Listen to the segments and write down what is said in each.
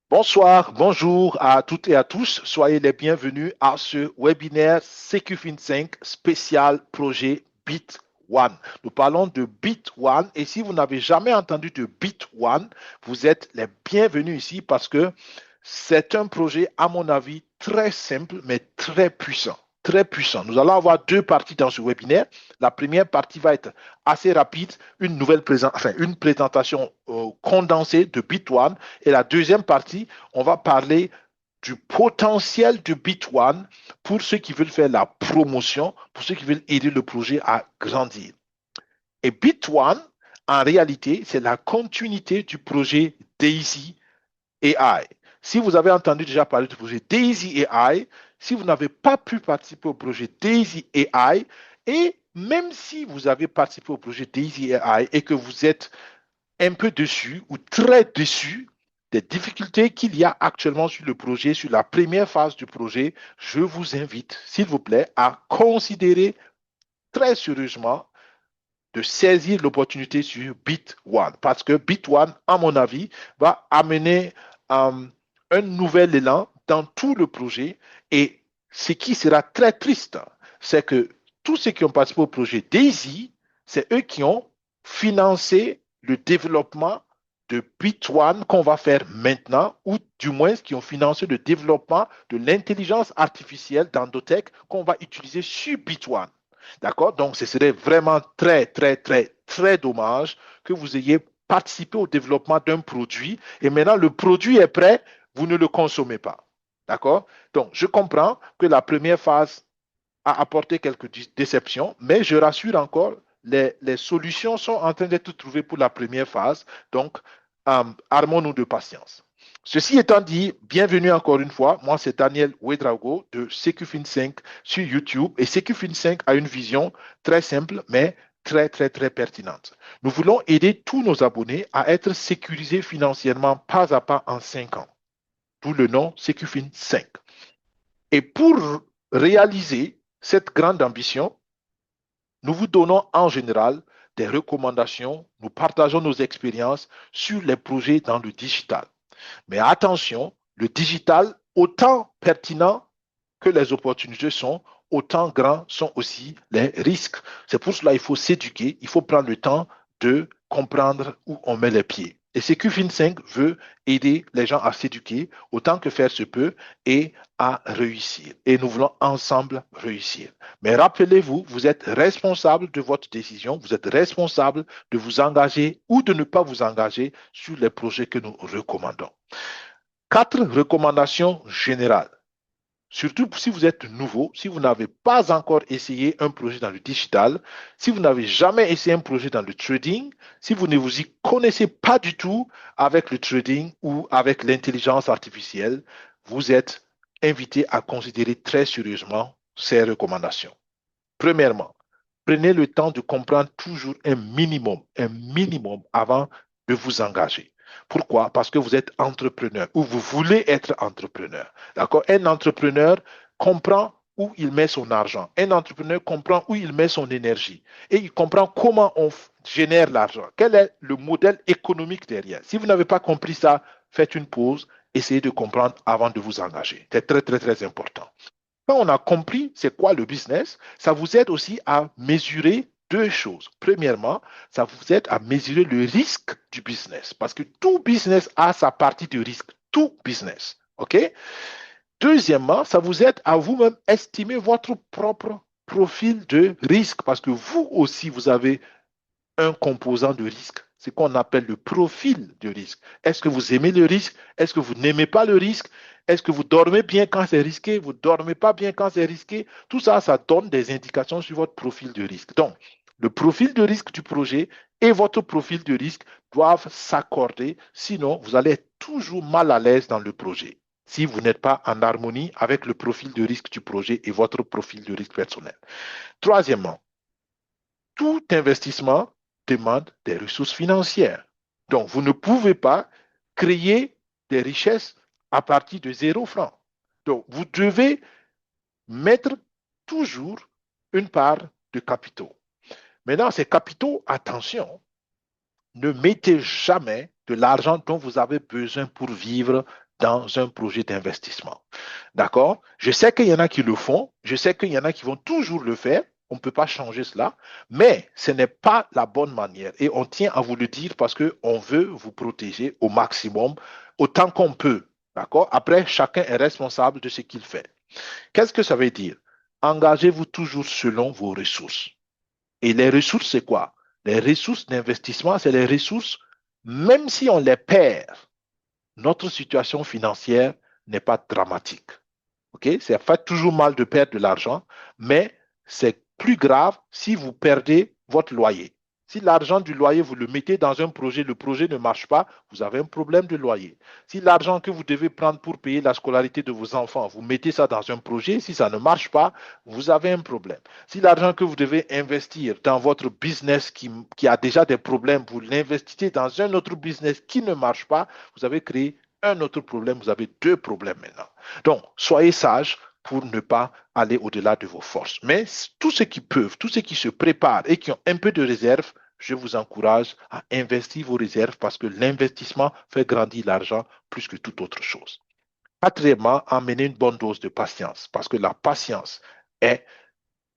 Bonsoir, bonjour à toutes et à tous. Soyez les bienvenus à ce webinaire SecuFin5 spécial projet Bit One. Nous parlons de Bit One et si vous n'avez jamais entendu de Bit One, vous êtes les bienvenus ici parce que c'est un projet, à mon avis, très simple mais très puissant. Très puissant. Nous allons avoir deux parties dans ce webinaire. La première partie va être assez rapide, une présentation condensée de Bit One. Et la deuxième partie, on va parler du potentiel de Bit1 pour ceux qui veulent faire la promotion, pour ceux qui veulent aider le projet à grandir. Et Bit1, en réalité, c'est la continuité du projet Daisy AI. Si vous avez entendu déjà parler du projet Daisy AI, si vous n'avez pas pu participer au projet Daisy AI, et même si vous avez participé au projet Daisy AI et que vous êtes un peu déçu ou très déçu des difficultés qu'il y a actuellement sur le projet, sur la première phase du projet, je vous invite, s'il vous plaît, à considérer très sérieusement de saisir l'opportunité sur Bit1 parce que Bit1, à mon avis, va amener un nouvel élan dans tout le projet et ce qui sera très triste, c'est que tous ceux qui ont participé au projet Daisy, c'est eux qui ont financé le développement de Bit1 qu'on va faire maintenant, ou du moins qui ont financé le développement de l'intelligence artificielle d'Endotech qu'on va utiliser sur Bit1. D'accord? Donc, ce serait vraiment très, très, très, très dommage que vous ayez participé au développement d'un produit et maintenant le produit est prêt, vous ne le consommez pas. D'accord? Donc, je comprends que la première phase a apporté quelques déceptions, mais je rassure encore, les solutions sont en train d'être trouvées pour la première phase. Donc, armons-nous de patience. Ceci étant dit, bienvenue encore une fois. Moi, c'est Daniel Ouedraogo de SecuFin5 sur YouTube. Et SecuFin5 a une vision très simple, mais très, très, très pertinente. Nous voulons aider tous nos abonnés à être sécurisés financièrement pas à pas en 5 ans. D'où le nom SecuFin5. Et pour réaliser cette grande ambition, nous vous donnons en général des recommandations, nous partageons nos expériences sur les projets dans le digital. Mais attention, le digital, autant pertinent que les opportunités sont, autant grands sont aussi les risques. C'est pour cela qu'il faut s'éduquer, il faut prendre le temps de comprendre où on met les pieds. Et CQFin5 veut aider les gens à s'éduquer autant que faire se peut et à réussir. Et nous voulons ensemble réussir. Mais rappelez-vous, vous êtes responsable de votre décision, vous êtes responsable de vous engager ou de ne pas vous engager sur les projets que nous recommandons. 4 recommandations générales. Surtout si vous êtes nouveau, si vous n'avez pas encore essayé un projet dans le digital, si vous n'avez jamais essayé un projet dans le trading, si vous ne vous y connaissez pas du tout avec le trading ou avec l'intelligence artificielle, vous êtes invité à considérer très sérieusement ces recommandations. Premièrement, prenez le temps de comprendre toujours un minimum avant de vous engager. Pourquoi? Parce que vous êtes entrepreneur ou vous voulez être entrepreneur. D'accord? Un entrepreneur comprend où il met son argent. Un entrepreneur comprend où il met son énergie. Et il comprend comment on génère l'argent. Quel est le modèle économique derrière? Si vous n'avez pas compris ça, faites une pause, essayez de comprendre avant de vous engager. C'est très, très, très important. Quand on a compris c'est quoi le business, ça vous aide aussi à mesurer deux choses. Premièrement, ça vous aide à mesurer le risque du business parce que tout business a sa partie de risque. Tout business. OK? Deuxièmement, ça vous aide à vous-même estimer votre propre profil de risque parce que vous aussi, vous avez un composant de risque, ce qu'on appelle le profil de risque. Est-ce que vous aimez le risque? Est-ce que vous n'aimez pas le risque? Est-ce que vous dormez bien quand c'est risqué? Vous ne dormez pas bien quand c'est risqué? Tout ça, ça donne des indications sur votre profil de risque. Donc, le profil de risque du projet et votre profil de risque doivent s'accorder, sinon vous allez être toujours mal à l'aise dans le projet si vous n'êtes pas en harmonie avec le profil de risque du projet et votre profil de risque personnel. Troisièmement, tout investissement demande des ressources financières. Donc, vous ne pouvez pas créer des richesses à partir de 0 franc. Donc, vous devez mettre toujours une part de capitaux. Maintenant, ces capitaux, attention, ne mettez jamais de l'argent dont vous avez besoin pour vivre dans un projet d'investissement. D'accord? Je sais qu'il y en a qui le font, je sais qu'il y en a qui vont toujours le faire, on ne peut pas changer cela, mais ce n'est pas la bonne manière. Et on tient à vous le dire parce qu'on veut vous protéger au maximum, autant qu'on peut. D'accord? Après, chacun est responsable de ce qu'il fait. Qu'est-ce que ça veut dire? Engagez-vous toujours selon vos ressources. Et les ressources, c'est quoi? Les ressources d'investissement, c'est les ressources, même si on les perd, notre situation financière n'est pas dramatique. OK? C'est fait toujours mal de perdre de l'argent, mais c'est plus grave si vous perdez votre loyer. Si l'argent du loyer, vous le mettez dans un projet, le projet ne marche pas, vous avez un problème de loyer. Si l'argent que vous devez prendre pour payer la scolarité de vos enfants, vous mettez ça dans un projet, si ça ne marche pas, vous avez un problème. Si l'argent que vous devez investir dans votre business qui a déjà des problèmes, vous l'investissez dans un autre business qui ne marche pas, vous avez créé un autre problème, vous avez deux problèmes maintenant. Donc, soyez sages pour ne pas aller au-delà de vos forces. Mais tous ceux qui peuvent, tous ceux qui se préparent et qui ont un peu de réserve, je vous encourage à investir vos réserves parce que l'investissement fait grandir l'argent plus que toute autre chose. Quatrièmement, emmenez une bonne dose de patience parce que la patience est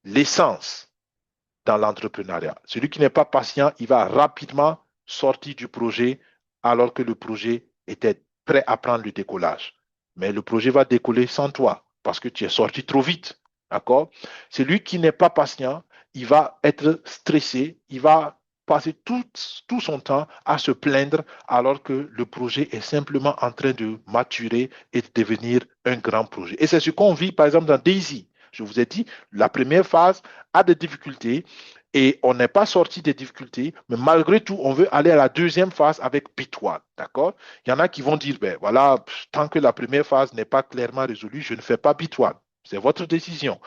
l'essence dans l'entrepreneuriat. Celui qui n'est pas patient, il va rapidement sortir du projet alors que le projet était prêt à prendre le décollage. Mais le projet va décoller sans toi parce que tu es sorti trop vite. D'accord? Celui qui n'est pas patient, il va être stressé, il va passer tout son temps à se plaindre alors que le projet est simplement en train de maturer et de devenir un grand projet. Et c'est ce qu'on vit, par exemple, dans Daisy. Je vous ai dit, la première phase a des difficultés et on n'est pas sorti des difficultés, mais malgré tout, on veut aller à la deuxième phase avec Bit1. D'accord? Il y en a qui vont dire, ben voilà, tant que la première phase n'est pas clairement résolue, je ne fais pas Bit1. C'est votre décision.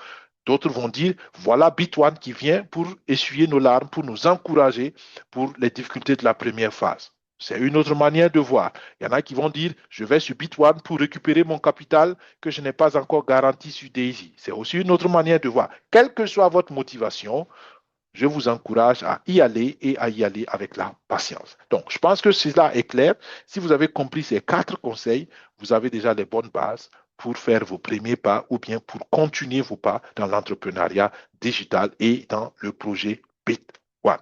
D'autres vont dire, voilà Bit1 qui vient pour essuyer nos larmes, pour nous encourager pour les difficultés de la première phase. C'est une autre manière de voir. Il y en a qui vont dire, je vais sur Bit1 pour récupérer mon capital que je n'ai pas encore garanti sur Daisy. C'est aussi une autre manière de voir. Quelle que soit votre motivation, je vous encourage à y aller et à y aller avec la patience. Donc, je pense que cela est clair. Si vous avez compris ces 4 conseils, vous avez déjà les bonnes bases pour faire vos premiers pas ou bien pour continuer vos pas dans l'entrepreneuriat digital et dans le projet Bit1.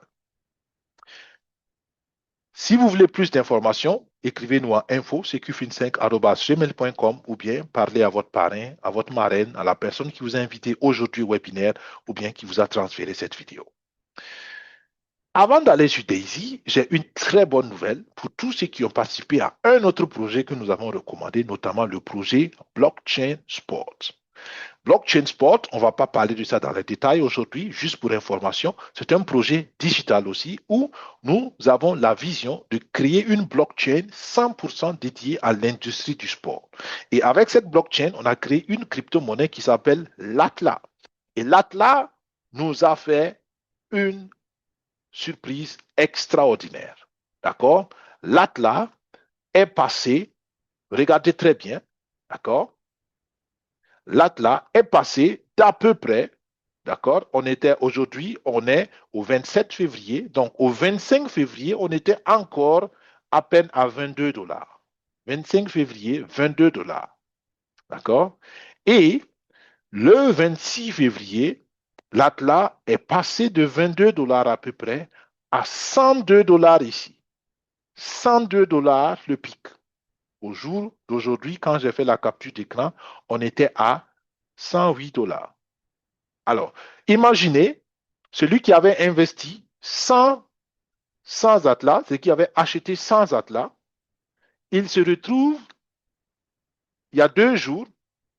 Si vous voulez plus d'informations, écrivez-nous à info@secufin5@gmail.com ou bien parlez à votre parrain, à votre marraine, à la personne qui vous a invité aujourd'hui au webinaire ou bien qui vous a transféré cette vidéo. Avant d'aller sur Daisy, j'ai une très bonne nouvelle pour tous ceux qui ont participé à un autre projet que nous avons recommandé, notamment le projet Blockchain Sport. Blockchain Sport, on ne va pas parler de ça dans les détails aujourd'hui, juste pour information, c'est un projet digital aussi où nous avons la vision de créer une blockchain 100% dédiée à l'industrie du sport. Et avec cette blockchain, on a créé une crypto-monnaie qui s'appelle l'Atlas. Et l'Atlas nous a fait une surprise extraordinaire. D'accord? L'Atlas est passé, regardez très bien, d'accord? L'Atlas est passé d'à peu près, d'accord? Aujourd'hui, on est au 27 février, donc au 25 février, on était encore à peine à 22 dollars. 25 février, 22 dollars. D'accord? Et le 26 février, l'Atlas est passé de 22 dollars à peu près à 102 dollars ici. 102 dollars le pic. Au jour d'aujourd'hui, quand j'ai fait la capture d'écran, on était à 108 dollars. Alors, imaginez celui qui avait investi 100 Atlas, celui qui avait acheté 100 Atlas, il se retrouve, il y a 2 jours,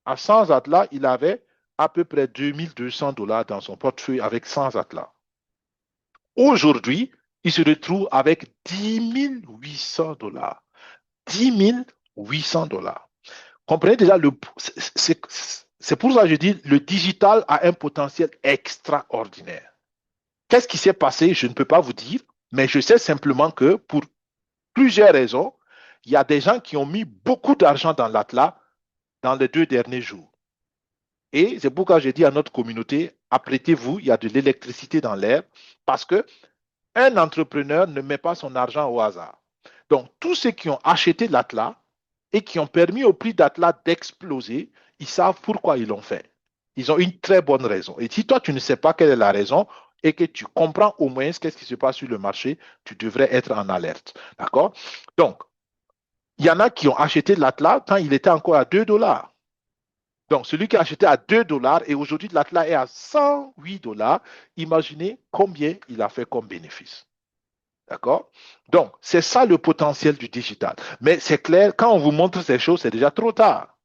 à 100 Atlas, il avait à peu près 2200 dollars dans son portefeuille avec 100 Atlas. Aujourd'hui, il se retrouve avec 10 800 dollars. 10 800 dollars. Comprenez déjà, c'est pour ça que je dis le digital a un potentiel extraordinaire. Qu'est-ce qui s'est passé? Je ne peux pas vous dire, mais je sais simplement que pour plusieurs raisons, il y a des gens qui ont mis beaucoup d'argent dans l'Atlas dans les 2 derniers jours. Et c'est pourquoi je dis à notre communauté, apprêtez-vous, il y a de l'électricité dans l'air, parce que un entrepreneur ne met pas son argent au hasard. Donc, tous ceux qui ont acheté l'Atlas, et qui ont permis au prix d'Atlas d'exploser, ils savent pourquoi ils l'ont fait. Ils ont une très bonne raison. Et si toi, tu ne sais pas quelle est la raison et que tu comprends au moins qu'est-ce qui se passe sur le marché, tu devrais être en alerte. D'accord? Donc, il y en a qui ont acheté l'Atlas quand il était encore à 2 dollars. Donc, celui qui a acheté à 2 dollars et aujourd'hui, l'Atlas est à 108 dollars, imaginez combien il a fait comme bénéfice. D'accord? Donc, c'est ça le potentiel du digital. Mais c'est clair, quand on vous montre ces choses, c'est déjà trop tard.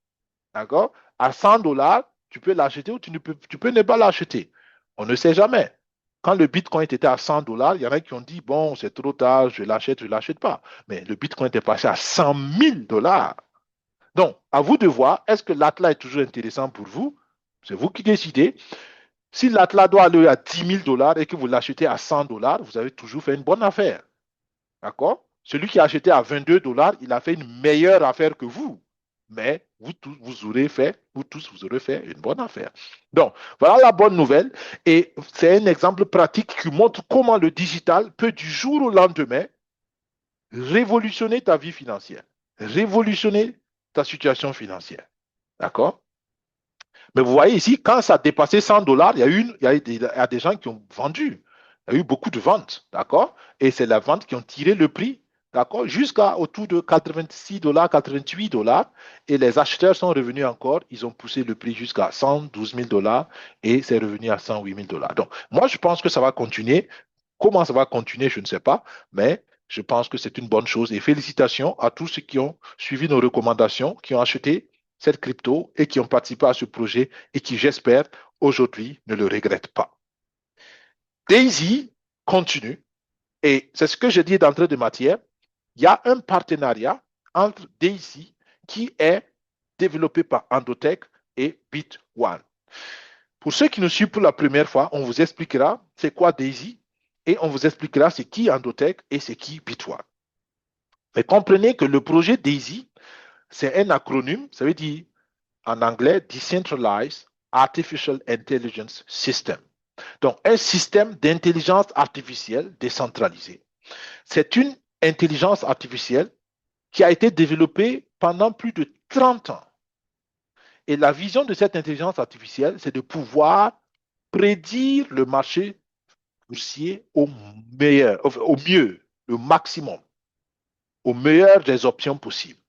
D'accord? À 100 dollars, tu peux l'acheter ou tu peux ne pas l'acheter. On ne sait jamais. Quand le Bitcoin était à 100 dollars, il y en a qui ont dit, bon, c'est trop tard, je l'achète, je ne l'achète pas. Mais le Bitcoin était passé à 100 000 dollars. Donc, à vous de voir, est-ce que l'Atlas est toujours intéressant pour vous? C'est vous qui décidez. Si l'Atlas doit aller à 10 000 dollars et que vous l'achetez à 100 dollars, vous avez toujours fait une bonne affaire. D'accord? Celui qui a acheté à 22 dollars, il a fait une meilleure affaire que vous. Mais vous tous, vous aurez fait une bonne affaire. Donc, voilà la bonne nouvelle. Et c'est un exemple pratique qui montre comment le digital peut du jour au lendemain révolutionner ta vie financière, révolutionner ta situation financière. D'accord? Mais vous voyez ici, quand ça a dépassé 100 dollars, il y a des gens qui ont vendu. Il y a eu beaucoup de ventes, d'accord? Et c'est la vente qui ont tiré le prix, d'accord? Jusqu'à autour de 86 dollars, 88 dollars. Et les acheteurs sont revenus encore, ils ont poussé le prix jusqu'à 112 000 dollars et c'est revenu à 108 000 dollars. Donc, moi, je pense que ça va continuer. Comment ça va continuer, je ne sais pas, mais je pense que c'est une bonne chose. Et félicitations à tous ceux qui ont suivi nos recommandations, qui ont acheté cette crypto et qui ont participé à ce projet et qui, j'espère, aujourd'hui ne le regrettent pas. Daisy continue et c'est ce que je dis d'entrée de matière. Il y a un partenariat entre Daisy qui est développé par Endotech et BitOne. Pour ceux qui nous suivent pour la première fois, on vous expliquera c'est quoi Daisy et on vous expliquera c'est qui Endotech et c'est qui BitOne. Mais comprenez que le projet Daisy, c'est un acronyme, ça veut dire en anglais Decentralized Artificial Intelligence System. Donc, un système d'intelligence artificielle décentralisée. C'est une intelligence artificielle qui a été développée pendant plus de 30 ans. Et la vision de cette intelligence artificielle, c'est de pouvoir prédire le marché boursier au meilleur, au mieux, le maximum, au meilleur des options possibles.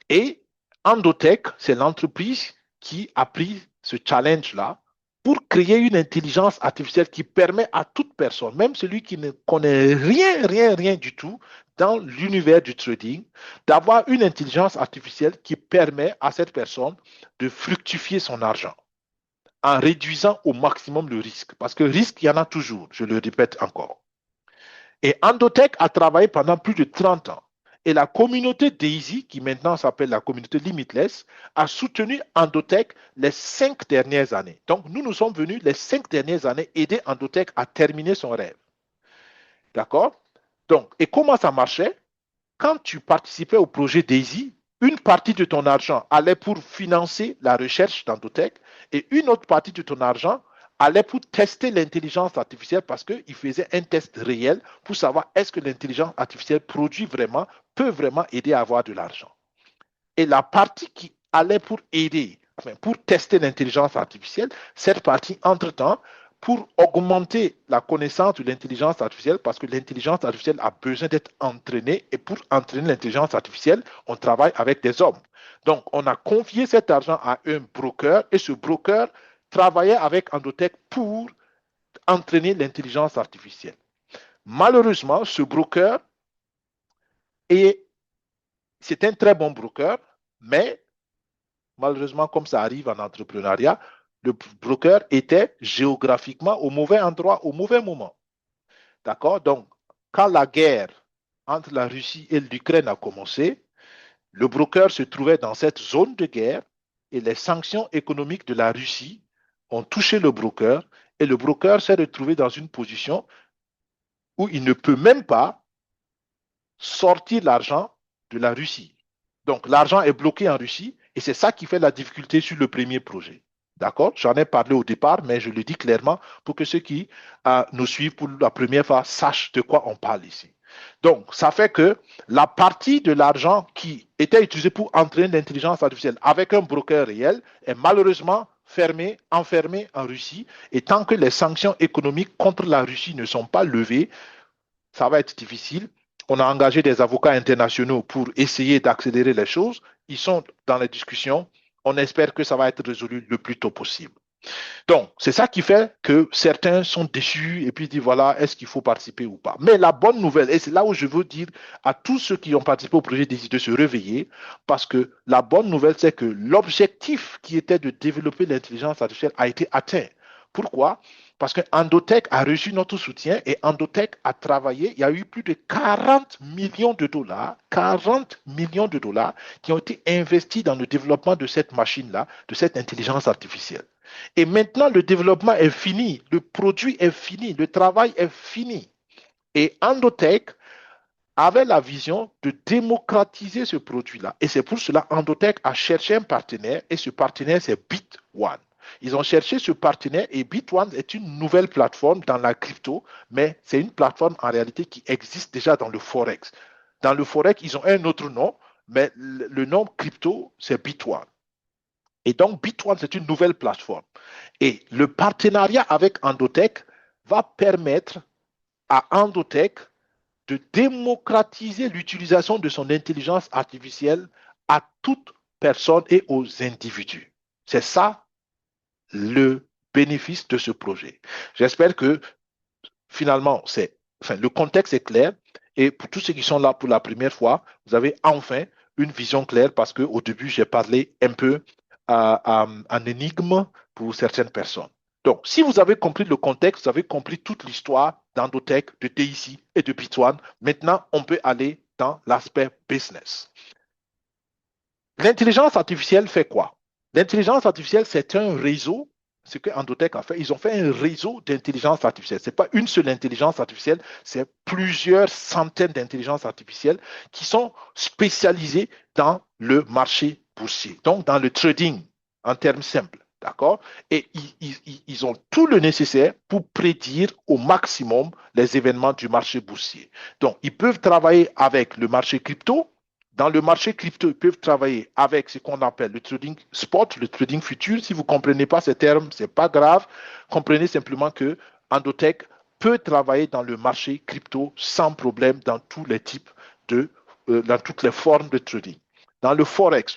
Et Endotech, c'est l'entreprise qui a pris ce challenge-là pour créer une intelligence artificielle qui permet à toute personne, même celui qui ne connaît rien du tout dans l'univers du trading, d'avoir une intelligence artificielle qui permet à cette personne de fructifier son argent en réduisant au maximum le risque. Parce que risque, il y en a toujours, je le répète encore. Et Endotech a travaillé pendant plus de 30 ans. Et la communauté Daisy, qui maintenant s'appelle la communauté Limitless, a soutenu Endotech les 5 dernières années. Donc, nous sommes venus les 5 dernières années aider Endotech à terminer son rêve. D'accord? Donc, et comment ça marchait? Quand tu participais au projet Daisy, une partie de ton argent allait pour financer la recherche d'Endotech et une autre partie de ton argent allait pour tester l'intelligence artificielle parce qu'il faisait un test réel pour savoir est-ce que l'intelligence artificielle produit vraiment, peut vraiment aider à avoir de l'argent. Et la partie qui allait pour aider, enfin, pour tester l'intelligence artificielle, cette partie, entre-temps, pour augmenter la connaissance de l'intelligence artificielle, parce que l'intelligence artificielle a besoin d'être entraînée, et pour entraîner l'intelligence artificielle, on travaille avec des hommes. Donc, on a confié cet argent à un broker, et ce broker travaillait avec Endotech pour entraîner l'intelligence artificielle. Malheureusement, ce broker, c'est un très bon broker, mais malheureusement, comme ça arrive en entrepreneuriat, le broker était géographiquement au mauvais endroit, au mauvais moment. D'accord? Donc, quand la guerre entre la Russie et l'Ukraine a commencé, le broker se trouvait dans cette zone de guerre et les sanctions économiques de la Russie ont touché le broker et le broker s'est retrouvé dans une position où il ne peut même pas sortir l'argent de la Russie. Donc, l'argent est bloqué en Russie et c'est ça qui fait la difficulté sur le premier projet. D'accord? J'en ai parlé au départ, mais je le dis clairement pour que ceux qui nous suivent pour la première fois sachent de quoi on parle ici. Donc, ça fait que la partie de l'argent qui était utilisée pour entraîner l'intelligence artificielle avec un broker réel est malheureusement fermée, enfermée en Russie. Et tant que les sanctions économiques contre la Russie ne sont pas levées, ça va être difficile. On a engagé des avocats internationaux pour essayer d'accélérer les choses. Ils sont dans les discussions. On espère que ça va être résolu le plus tôt possible. Donc, c'est ça qui fait que certains sont déçus et puis disent, voilà, est-ce qu'il faut participer ou pas? Mais la bonne nouvelle, et c'est là où je veux dire à tous ceux qui ont participé au projet de se réveiller, parce que la bonne nouvelle, c'est que l'objectif qui était de développer l'intelligence artificielle a été atteint. Pourquoi? Parce que Endotech a reçu notre soutien et Endotech a travaillé. Il y a eu plus de 40 millions de dollars, 40 millions de dollars qui ont été investis dans le développement de cette machine-là, de cette intelligence artificielle. Et maintenant, le développement est fini, le produit est fini, le travail est fini. Et Endotech avait la vision de démocratiser ce produit-là. Et c'est pour cela Endotech a cherché un partenaire et ce partenaire, c'est BitOne. Ils ont cherché ce partenaire et BitOne est une nouvelle plateforme dans la crypto, mais c'est une plateforme en réalité qui existe déjà dans le Forex. Dans le Forex, ils ont un autre nom, mais le nom crypto, c'est BitOne. Et donc, BitOne, c'est une nouvelle plateforme. Et le partenariat avec Endotech va permettre à Endotech de démocratiser l'utilisation de son intelligence artificielle à toute personne et aux individus. C'est ça le bénéfice de ce projet. J'espère que finalement, le contexte est clair et pour tous ceux qui sont là pour la première fois, vous avez enfin une vision claire parce qu'au début, j'ai parlé un peu en énigme pour certaines personnes. Donc, si vous avez compris le contexte, vous avez compris toute l'histoire d'Endotech, de TIC et de BitOne, maintenant, on peut aller dans l'aspect business. L'intelligence artificielle fait quoi? L'intelligence artificielle, c'est un réseau. Ce que Endotech a fait, ils ont fait un réseau d'intelligence artificielle. Ce n'est pas une seule intelligence artificielle, c'est plusieurs centaines d'intelligences artificielles qui sont spécialisées dans le marché boursier, donc dans le trading en termes simples. D'accord? Et ils ont tout le nécessaire pour prédire au maximum les événements du marché boursier. Donc, ils peuvent travailler avec le marché crypto. Dans le marché crypto, ils peuvent travailler avec ce qu'on appelle le trading spot, le trading futur. Si vous ne comprenez pas ces termes, ce n'est pas grave. Comprenez simplement que Endotech peut travailler dans le marché crypto sans problème dans tous les types dans toutes les formes de trading. Dans le Forex,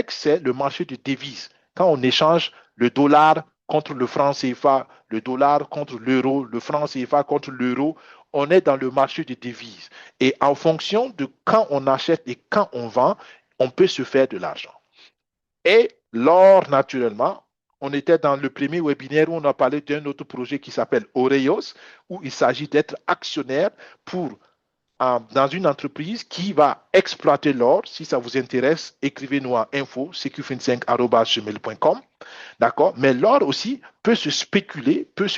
c'est le marché de devises. Quand on échange le dollar contre le franc CFA, le dollar contre l'euro, le franc CFA contre l'euro, on est dans le marché des devises. Et en fonction de quand on achète et quand on vend, on peut se faire de l'argent. Et l'or, naturellement, on était dans le premier webinaire où on a parlé d'un autre projet qui s'appelle Oreos, où il s'agit d'être actionnaire dans une entreprise qui va exploiter l'or. Si ça vous intéresse, écrivez-nous à info.secufin5@gmail.com. D'accord? Mais l'or aussi peut se spéculer, peut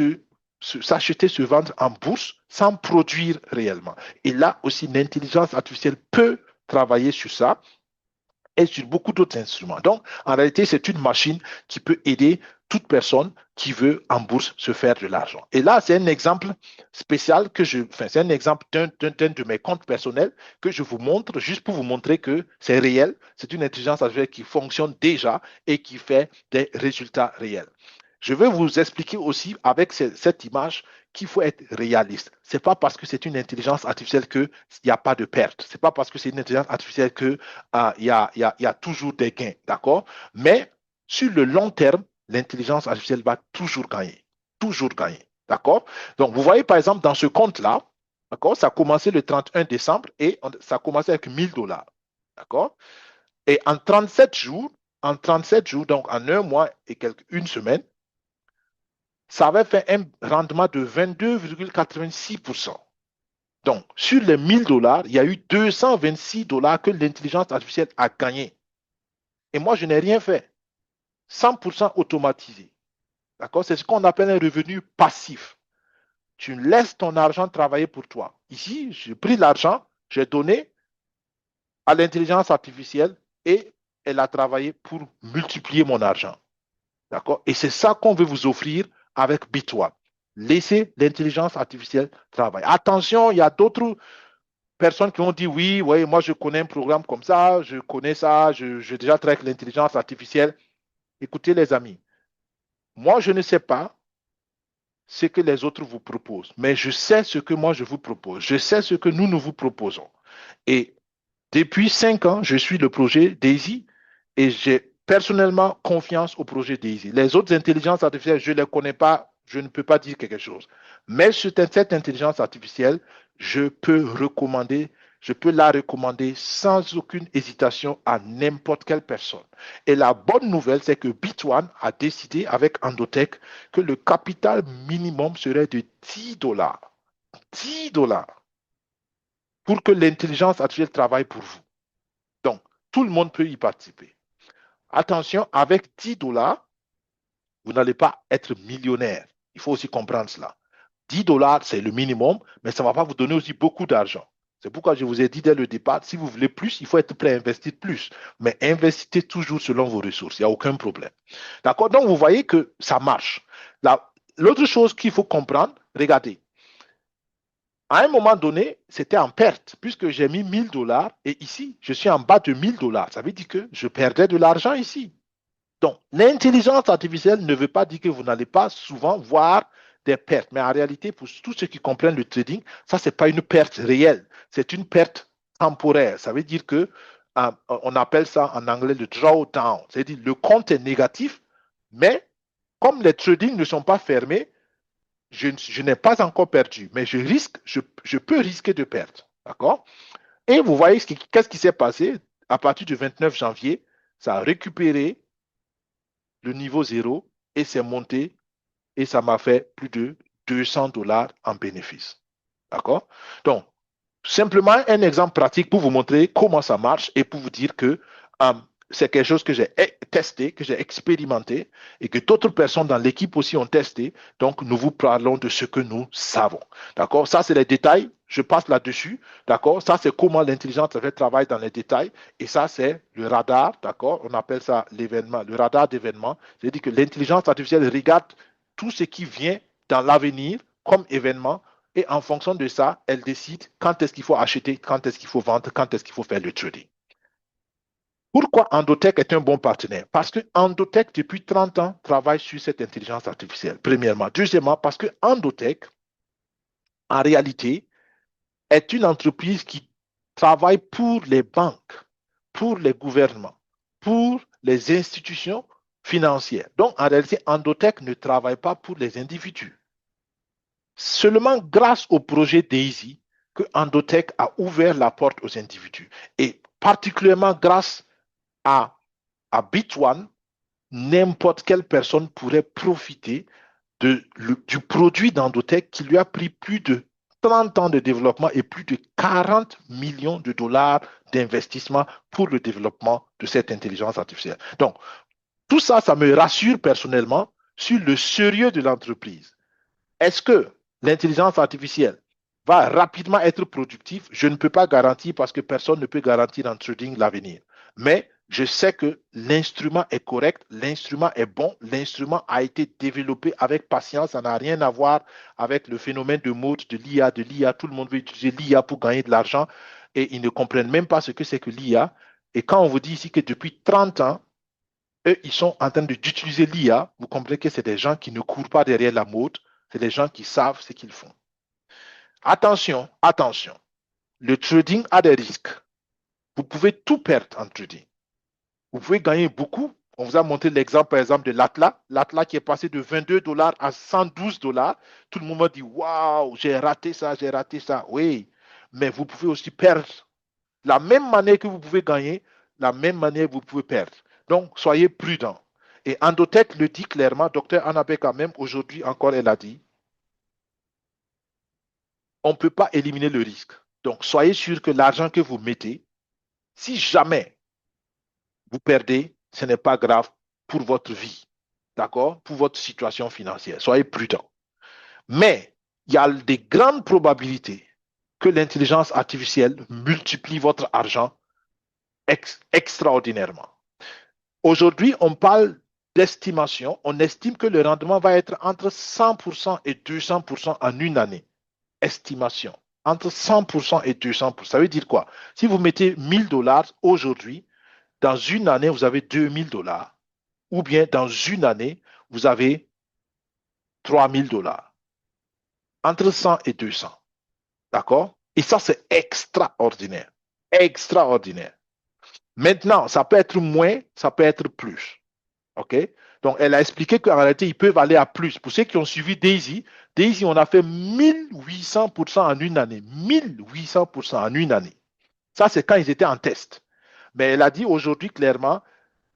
s'acheter, se vendre en bourse sans produire réellement. Et là aussi, l'intelligence artificielle peut travailler sur ça et sur beaucoup d'autres instruments. Donc, en réalité, c'est une machine qui peut aider toute personne qui veut en bourse se faire de l'argent. Et là, c'est un exemple spécial c'est un exemple d'un de mes comptes personnels que je vous montre juste pour vous montrer que c'est réel. C'est une intelligence artificielle qui fonctionne déjà et qui fait des résultats réels. Je vais vous expliquer aussi avec cette image qu'il faut être réaliste. Ce n'est pas parce que c'est une intelligence artificielle qu'il n'y a pas de perte. Ce n'est pas parce que c'est une intelligence artificielle qu'il y a toujours des gains. D'accord? Mais sur le long terme, l'intelligence artificielle va toujours gagner. Toujours gagner. D'accord? Donc, vous voyez, par exemple, dans ce compte-là, d'accord, ça a commencé le 31 décembre et ça a commencé avec 1000 $. D'accord? Et en 37 jours, donc en un mois et une semaine, ça avait fait un rendement de 22,86%. Donc, sur les 1000 $, il y a eu 226 $ que l'intelligence artificielle a gagné. Et moi, je n'ai rien fait. 100% automatisé. D'accord? C'est ce qu'on appelle un revenu passif. Tu laisses ton argent travailler pour toi. Ici, j'ai pris l'argent, j'ai donné à l'intelligence artificielle et elle a travaillé pour multiplier mon argent. D'accord? Et c'est ça qu'on veut vous offrir avec BitOne. Laissez l'intelligence artificielle travailler. Attention, il y a d'autres personnes qui ont dit oui, oui, moi je connais un programme comme ça, je connais ça, je déjà traite l'intelligence artificielle. Écoutez les amis, moi je ne sais pas ce que les autres vous proposent, mais je sais ce que moi je vous propose. Je sais ce que nous vous proposons. Et depuis 5 ans, je suis le projet Daisy et j'ai personnellement confiance au projet Daisy. Les autres intelligences artificielles, je ne les connais pas, je ne peux pas dire quelque chose. Mais sur cette intelligence artificielle, je peux recommander, je peux la recommander sans aucune hésitation à n'importe quelle personne. Et la bonne nouvelle, c'est que Bitone a décidé avec Endotech que le capital minimum serait de 10 dollars. 10 dollars pour que l'intelligence artificielle travaille pour vous. Donc, tout le monde peut y participer. Attention, avec 10 dollars, vous n'allez pas être millionnaire. Il faut aussi comprendre cela. 10 dollars, c'est le minimum, mais ça ne va pas vous donner aussi beaucoup d'argent. C'est pourquoi je vous ai dit dès le départ, si vous voulez plus, il faut être prêt à investir plus. Mais investissez toujours selon vos ressources. Il n'y a aucun problème. D'accord? Donc, vous voyez que ça marche. L'autre chose qu'il faut comprendre, regardez, à un moment donné, c'était en perte, puisque j'ai mis 1000 dollars et ici, je suis en bas de 1000 dollars. Ça veut dire que je perdais de l'argent ici. Donc, l'intelligence artificielle ne veut pas dire que vous n'allez pas souvent voir des pertes. Mais en réalité, pour tous ceux qui comprennent le trading, ça, ce n'est pas une perte réelle. C'est une perte temporaire. Ça veut dire que on appelle ça en anglais le drawdown. C'est-à-dire le compte est négatif, mais comme les tradings ne sont pas fermés, je n'ai pas encore perdu, mais je peux risquer de perdre. D'accord? Et vous voyez qu'est-ce qui s'est passé à partir du 29 janvier, ça a récupéré le niveau zéro et c'est monté et ça m'a fait plus de 200 dollars en bénéfice. D'accord? Donc, simplement un exemple pratique pour vous montrer comment ça marche et pour vous dire que c'est quelque chose que j'ai testé, que j'ai expérimenté et que d'autres personnes dans l'équipe aussi ont testé. Donc, nous vous parlons de ce que nous savons. D'accord? Ça, c'est les détails. Je passe là-dessus. D'accord? Ça, c'est comment l'intelligence artificielle travaille dans les détails. Et ça, c'est le radar. D'accord? On appelle ça l'événement, le radar d'événement. C'est-à-dire que l'intelligence artificielle regarde tout ce qui vient dans l'avenir comme événement et en fonction de ça, elle décide quand est-ce qu'il faut acheter, quand est-ce qu'il faut vendre, quand est-ce qu'il faut faire le trading. Pourquoi Endotech est un bon partenaire? Parce que Endotech, depuis 30 ans, travaille sur cette intelligence artificielle, premièrement. Deuxièmement, parce que Endotech, en réalité, est une entreprise qui travaille pour les banques, pour les gouvernements, pour les institutions financières. Donc, en réalité, Endotech ne travaille pas pour les individus. Seulement grâce au projet Daisy que Endotech a ouvert la porte aux individus. Et particulièrement grâce à Bitone, n'importe quelle personne pourrait profiter du produit d'Endotech qui lui a pris plus de 30 ans de développement et plus de 40 millions de dollars d'investissement pour le développement de cette intelligence artificielle. Donc, tout ça, ça me rassure personnellement sur le sérieux de l'entreprise. Est-ce que l'intelligence artificielle va rapidement être productive? Je ne peux pas garantir parce que personne ne peut garantir en trading l'avenir. Mais je sais que l'instrument est correct, l'instrument est bon, l'instrument a été développé avec patience, ça n'a rien à voir avec le phénomène de mode de l'IA, Tout le monde veut utiliser l'IA pour gagner de l'argent et ils ne comprennent même pas ce que c'est que l'IA. Et quand on vous dit ici que depuis 30 ans, eux, ils sont en train d'utiliser l'IA, vous comprenez que c'est des gens qui ne courent pas derrière la mode, c'est des gens qui savent ce qu'ils font. Attention, attention. Le trading a des risques. Vous pouvez tout perdre en trading. Vous pouvez gagner beaucoup. On vous a montré l'exemple, par exemple, de l'Atlas. L'Atlas qui est passé de 22 dollars à 112 dollars. Tout le monde m'a dit, waouh, j'ai raté ça, j'ai raté ça. Oui, mais vous pouvez aussi perdre. La même manière que vous pouvez gagner, la même manière vous pouvez perdre. Donc, soyez prudents. Et Endotech le dit clairement, docteur Anabeka même aujourd'hui encore, elle a dit, on ne peut pas éliminer le risque. Donc, soyez sûr que l'argent que vous mettez, si jamais vous perdez, ce n'est pas grave pour votre vie, d'accord? Pour votre situation financière. Soyez prudent. Mais il y a des grandes probabilités que l'intelligence artificielle multiplie votre argent extraordinairement. Aujourd'hui, on parle d'estimation. On estime que le rendement va être entre 100% et 200% en une année. Estimation. Entre 100% et 200%. Ça veut dire quoi? Si vous mettez 1000 $ aujourd'hui, dans une année, vous avez 2000 $. Ou bien dans une année, vous avez 3000 $. Entre 100 et 200. D'accord? Et ça, c'est extraordinaire. Extraordinaire. Maintenant, ça peut être moins, ça peut être plus. OK? Donc, elle a expliqué qu'en réalité, ils peuvent aller à plus. Pour ceux qui ont suivi Daisy, Daisy, on a fait 1800% en une année. 1800% en une année. Ça, c'est quand ils étaient en test. Mais elle a dit aujourd'hui clairement,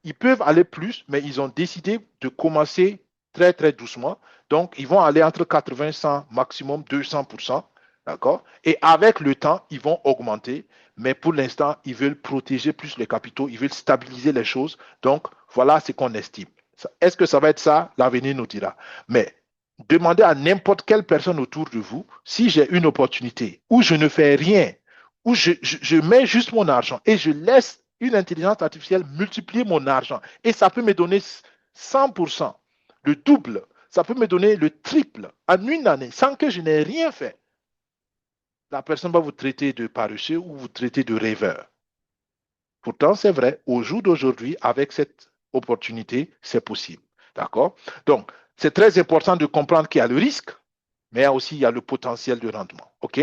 ils peuvent aller plus, mais ils ont décidé de commencer très, très doucement. Donc, ils vont aller entre 80, 100, maximum 200%. D'accord? Et avec le temps, ils vont augmenter. Mais pour l'instant, ils veulent protéger plus les capitaux, ils veulent stabiliser les choses. Donc, voilà ce qu'on estime. Est-ce que ça va être ça? L'avenir nous dira. Mais demandez à n'importe quelle personne autour de vous si j'ai une opportunité où je ne fais rien, où je mets juste mon argent et je laisse une intelligence artificielle multiplier mon argent et ça peut me donner 100%, le double, ça peut me donner le triple en une année sans que je n'ai rien fait. La personne va vous traiter de paresseux ou vous traiter de rêveur. Pourtant, c'est vrai, au jour d'aujourd'hui, avec cette opportunité, c'est possible. D'accord? Donc, c'est très important de comprendre qu'il y a le risque, mais aussi il y a le potentiel de rendement. OK?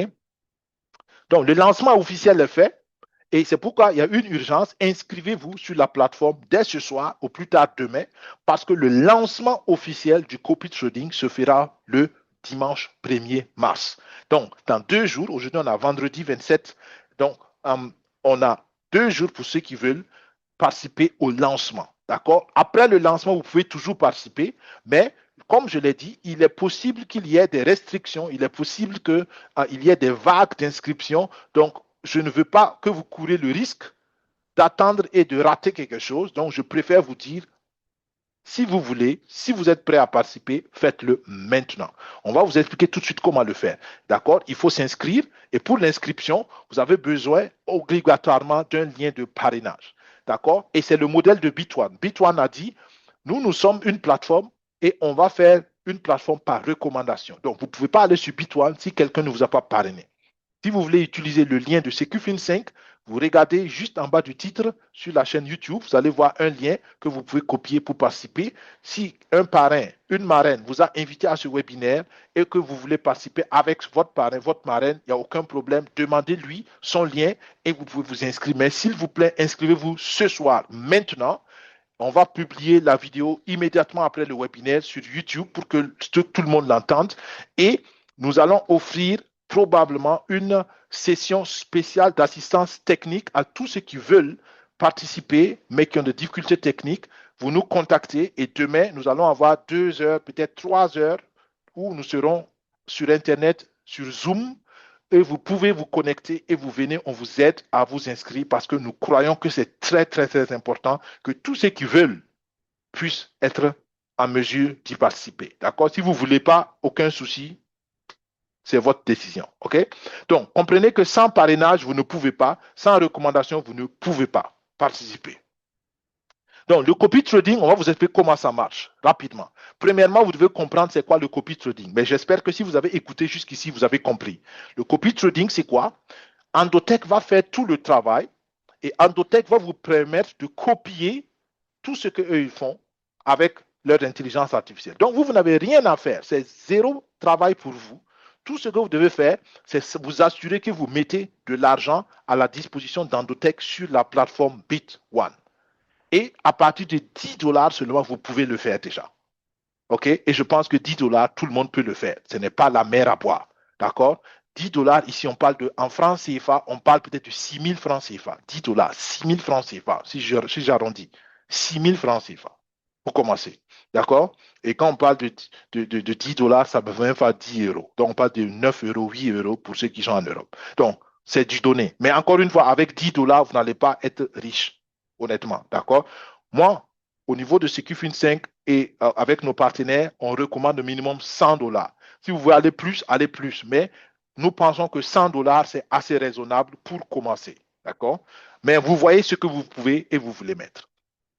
Donc, le lancement officiel est fait. Et c'est pourquoi il y a une urgence. Inscrivez-vous sur la plateforme dès ce soir, au plus tard demain, parce que le lancement officiel du copy trading se fera le dimanche 1er mars. Donc, dans 2 jours, aujourd'hui on a vendredi 27, donc on a 2 jours pour ceux qui veulent participer au lancement. D'accord? Après le lancement, vous pouvez toujours participer, mais comme je l'ai dit, il est possible qu'il y ait des restrictions, il est possible qu'il y ait des vagues d'inscription. Donc, je ne veux pas que vous courez le risque d'attendre et de rater quelque chose. Donc, je préfère vous dire, si vous voulez, si vous êtes prêt à participer, faites-le maintenant. On va vous expliquer tout de suite comment le faire. D'accord? Il faut s'inscrire et pour l'inscription, vous avez besoin obligatoirement d'un lien de parrainage. D'accord? Et c'est le modèle de Bit1. Bit1 a dit, nous sommes une plateforme et on va faire une plateforme par recommandation. Donc, vous ne pouvez pas aller sur Bit1 si quelqu'un ne vous a pas parrainé. Si vous voulez utiliser le lien de SecuFin5, vous regardez juste en bas du titre sur la chaîne YouTube, vous allez voir un lien que vous pouvez copier pour participer. Si un parrain, une marraine vous a invité à ce webinaire et que vous voulez participer avec votre parrain, votre marraine, il n'y a aucun problème. Demandez-lui son lien et vous pouvez vous inscrire. Mais s'il vous plaît, inscrivez-vous ce soir, maintenant. On va publier la vidéo immédiatement après le webinaire sur YouTube pour que tout le monde l'entende. Et nous allons offrir probablement une session spéciale d'assistance technique à tous ceux qui veulent participer, mais qui ont des difficultés techniques. Vous nous contactez et demain, nous allons avoir 2 heures, peut-être 3 heures, où nous serons sur Internet, sur Zoom, et vous pouvez vous connecter et vous venez, on vous aide à vous inscrire parce que nous croyons que c'est très, très, très important que tous ceux qui veulent puissent être en mesure d'y participer. D'accord? Si vous ne voulez pas, aucun souci, c'est votre décision. OK? Donc, comprenez que sans parrainage, vous ne pouvez pas, sans recommandation, vous ne pouvez pas participer. Donc, le copy trading, on va vous expliquer comment ça marche rapidement. Premièrement, vous devez comprendre c'est quoi le copy trading. Mais j'espère que si vous avez écouté jusqu'ici, vous avez compris. Le copy trading, c'est quoi? Endotech va faire tout le travail et Endotech va vous permettre de copier tout ce qu'eux ils font avec leur intelligence artificielle. Donc, vous n'avez rien à faire. C'est zéro travail pour vous. Tout ce que vous devez faire, c'est vous assurer que vous mettez de l'argent à la disposition d'Endotech sur la plateforme Bit1. Et à partir de 10 $ seulement, vous pouvez le faire déjà. OK? Et je pense que 10 $, tout le monde peut le faire. Ce n'est pas la mer à boire. D'accord? 10 $, ici, on parle en francs CFA, on parle peut-être de 6 000 francs CFA. 10 $, 6 000 francs CFA, si j'arrondis. 6 000 francs CFA pour commencer. D'accord? Et quand on parle de 10 $, ça peut même faire 10 euros. Donc, on parle de 9 euros, 8 euros pour ceux qui sont en Europe. Donc, c'est du donné. Mais encore une fois, avec 10 $, vous n'allez pas être riche, honnêtement. D'accord? Moi, au niveau de SecuFin5 et avec nos partenaires, on recommande au minimum 100 $. Si vous voulez aller plus, allez plus. Mais nous pensons que 100 $, c'est assez raisonnable pour commencer. D'accord? Mais vous voyez ce que vous pouvez et vous voulez mettre.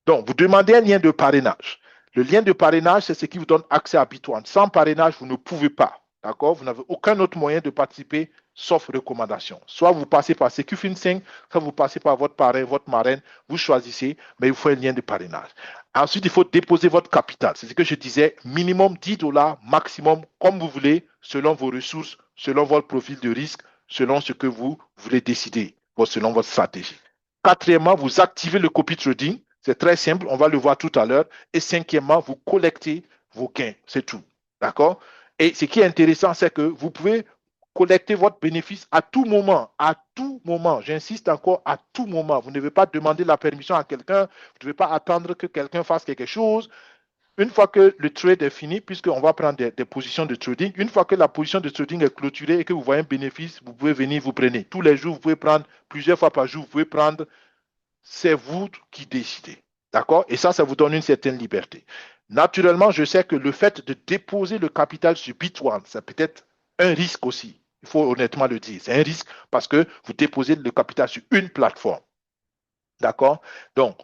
Donc, vous demandez un lien de parrainage. Le lien de parrainage, c'est ce qui vous donne accès à Bit1. Sans parrainage, vous ne pouvez pas. D'accord? Vous n'avez aucun autre moyen de participer sauf recommandation. Soit vous passez par Secufin 5, soit vous passez par votre parrain, votre marraine, vous choisissez, mais il faut un lien de parrainage. Ensuite, il faut déposer votre capital. C'est ce que je disais, minimum 10 dollars, maximum, comme vous voulez, selon vos ressources, selon votre profil de risque, selon ce que vous voulez décider, selon votre stratégie. Quatrièmement, vous activez le copy trading. C'est très simple, on va le voir tout à l'heure. Et cinquièmement, vous collectez vos gains. C'est tout. D'accord? Et ce qui est intéressant, c'est que vous pouvez collecter votre bénéfice à tout moment. À tout moment. J'insiste encore, à tout moment. Vous ne devez pas demander la permission à quelqu'un. Vous ne devez pas attendre que quelqu'un fasse quelque chose. Une fois que le trade est fini, puisqu'on va prendre des positions de trading, une fois que la position de trading est clôturée et que vous voyez un bénéfice, vous pouvez venir, vous prenez. Tous les jours, vous pouvez prendre, plusieurs fois par jour, vous pouvez prendre. C'est vous qui décidez. D'accord? Et ça vous donne une certaine liberté. Naturellement, je sais que le fait de déposer le capital sur Bit1, c'est peut-être un risque aussi. Il faut honnêtement le dire. C'est un risque parce que vous déposez le capital sur une plateforme. D'accord? Donc,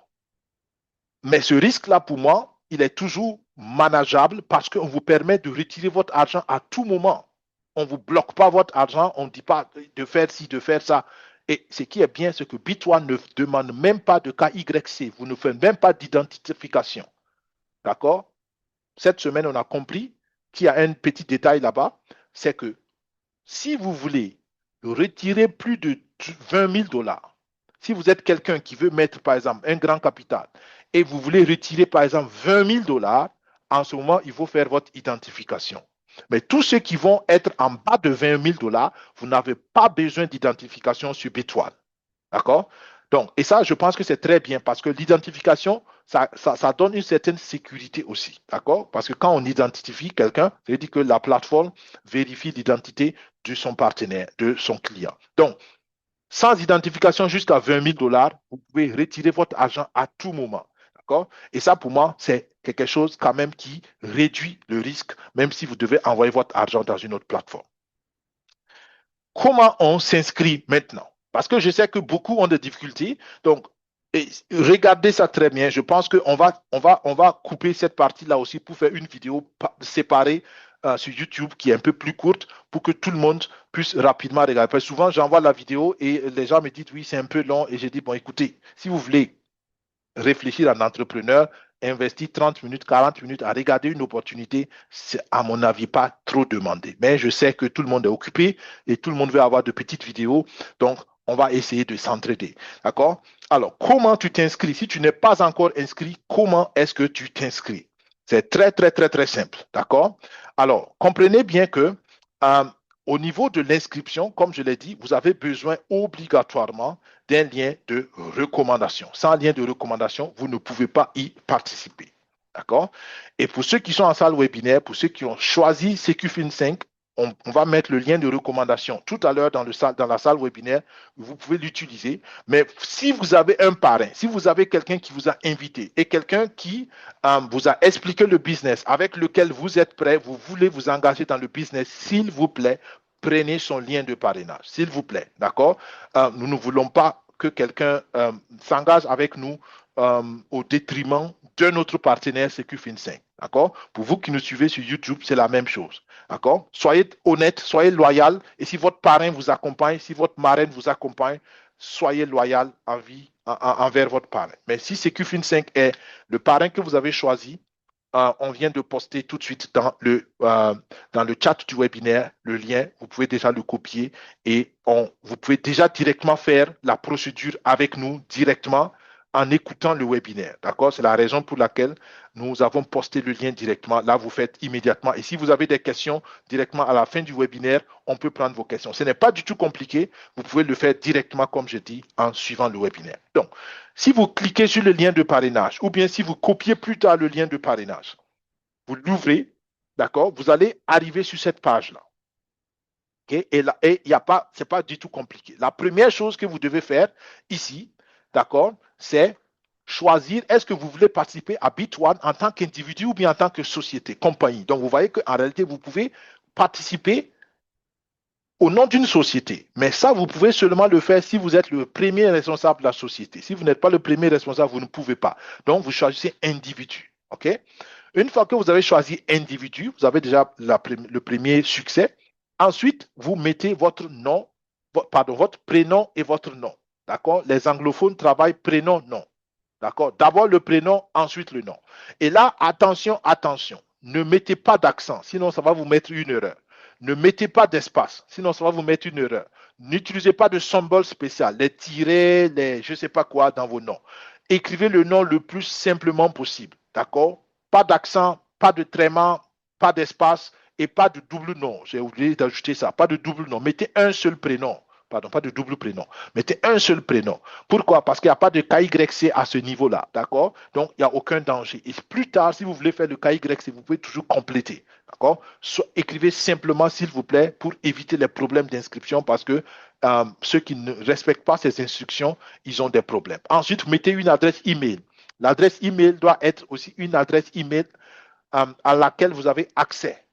mais ce risque-là, pour moi, il est toujours manageable parce qu'on vous permet de retirer votre argent à tout moment. On ne vous bloque pas votre argent, on ne dit pas de faire ci, de faire ça. Et ce qui est bien, c'est que Bit1 ne demande même pas de KYC. Vous ne faites même pas d'identification. D'accord? Cette semaine, on a compris qu'il y a un petit détail là-bas. C'est que si vous voulez retirer plus de 20 000 dollars, si vous êtes quelqu'un qui veut mettre, par exemple, un grand capital et vous voulez retirer, par exemple, 20 000 dollars, en ce moment, il faut faire votre identification. Mais tous ceux qui vont être en bas de 20 000 dollars, vous n'avez pas besoin d'identification sur Bit1. D'accord? Donc, et ça, je pense que c'est très bien parce que l'identification, ça donne une certaine sécurité aussi. D'accord? Parce que quand on identifie quelqu'un, ça veut dire que la plateforme vérifie l'identité de son partenaire, de son client. Donc, sans identification jusqu'à 20 000 dollars, vous pouvez retirer votre argent à tout moment. D'accord? Et ça, pour moi, c'est quelque chose quand même qui réduit le risque, même si vous devez envoyer votre argent dans une autre plateforme. Comment on s'inscrit maintenant? Parce que je sais que beaucoup ont des difficultés. Donc, regardez ça très bien. Je pense qu'on va couper cette partie-là aussi pour faire une vidéo séparée sur YouTube qui est un peu plus courte pour que tout le monde puisse rapidement regarder. Parce que souvent, j'envoie la vidéo et les gens me disent oui, c'est un peu long. Et je dis, bon, écoutez, si vous voulez réfléchir en entrepreneur, investir 30 minutes, 40 minutes à regarder une opportunité, c'est à mon avis pas trop demandé. Mais je sais que tout le monde est occupé et tout le monde veut avoir de petites vidéos. Donc, on va essayer de s'entraider. D'accord? Alors, comment tu t'inscris? Si tu n'es pas encore inscrit, comment est-ce que tu t'inscris? C'est très, très, très, très simple. D'accord? Alors, comprenez bien que au niveau de l'inscription, comme je l'ai dit, vous avez besoin obligatoirement d'un lien de recommandation. Sans lien de recommandation, vous ne pouvez pas y participer. D'accord? Et pour ceux qui sont en salle webinaire, pour ceux qui ont choisi CQFIN 5, on va mettre le lien de recommandation tout à l'heure dans la salle webinaire. Vous pouvez l'utiliser. Mais si vous avez un parrain, si vous avez quelqu'un qui vous a invité et quelqu'un qui vous a expliqué le business avec lequel vous êtes prêt, vous voulez vous engager dans le business, s'il vous plaît, prenez son lien de parrainage, s'il vous plaît. D'accord? Nous ne voulons pas que quelqu'un s'engage avec nous au détriment d'un autre partenaire CQFIN 5. D'accord? Pour vous qui nous suivez sur YouTube, c'est la même chose. D'accord? Soyez honnête, soyez loyal. Et si votre parrain vous accompagne, si votre marraine vous accompagne, soyez loyal envers votre parrain. Mais si CQFIN 5 est le parrain que vous avez choisi, on vient de poster tout de suite dans le chat du webinaire le lien. Vous pouvez déjà le copier et vous pouvez déjà directement faire la procédure avec nous directement en écoutant le webinaire. D'accord? C'est la raison pour laquelle nous avons posté le lien directement. Là, vous faites immédiatement. Et si vous avez des questions directement à la fin du webinaire, on peut prendre vos questions. Ce n'est pas du tout compliqué. Vous pouvez le faire directement, comme je dis, en suivant le webinaire. Donc, si vous cliquez sur le lien de parrainage ou bien si vous copiez plus tard le lien de parrainage, vous l'ouvrez, d'accord, vous allez arriver sur cette page-là. Okay? Et c'est pas du tout compliqué. La première chose que vous devez faire ici, d'accord, c'est choisir est-ce que vous voulez participer à Bit1 en tant qu'individu ou bien en tant que société, compagnie. Donc, vous voyez qu'en réalité, vous pouvez participer au nom d'une société. Mais ça, vous pouvez seulement le faire si vous êtes le premier responsable de la société. Si vous n'êtes pas le premier responsable, vous ne pouvez pas. Donc, vous choisissez individu. OK? Une fois que vous avez choisi individu, vous avez déjà le premier succès. Ensuite, vous mettez votre nom, pardon, votre prénom et votre nom. D'accord? Les anglophones travaillent prénom, nom. D'accord? D'abord le prénom, ensuite le nom. Et là, attention, attention. Ne mettez pas d'accent, sinon ça va vous mettre une erreur. Ne mettez pas d'espace, sinon ça va vous mettre une erreur. N'utilisez pas de symbole spécial, les tirets, les je ne sais pas quoi dans vos noms. Écrivez le nom le plus simplement possible. D'accord? Pas d'accent, pas de tréma, pas d'espace et pas de double nom. J'ai oublié d'ajouter ça. Pas de double nom. Mettez un seul prénom. Pardon, pas de double prénom. Mettez un seul prénom. Pourquoi? Parce qu'il n'y a pas de KYC à ce niveau-là. D'accord? Donc, il n'y a aucun danger. Et plus tard, si vous voulez faire le KYC, vous pouvez toujours compléter. D'accord? Écrivez simplement, s'il vous plaît, pour éviter les problèmes d'inscription parce que ceux qui ne respectent pas ces instructions, ils ont des problèmes. Ensuite, vous mettez une adresse email. L'adresse email doit être aussi une adresse email à laquelle vous avez accès.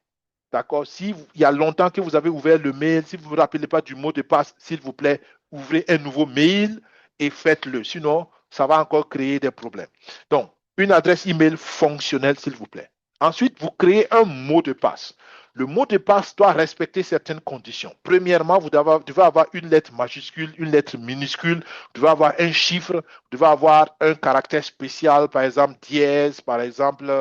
D'accord? Si il y a longtemps que vous avez ouvert le mail, si vous ne vous rappelez pas du mot de passe, s'il vous plaît, ouvrez un nouveau mail et faites-le. Sinon, ça va encore créer des problèmes. Donc, une adresse email fonctionnelle, s'il vous plaît. Ensuite, vous créez un mot de passe. Le mot de passe doit respecter certaines conditions. Premièrement, vous devez avoir une lettre majuscule, une lettre minuscule, vous devez avoir un chiffre, vous devez avoir un caractère spécial, par exemple dièse, par exemple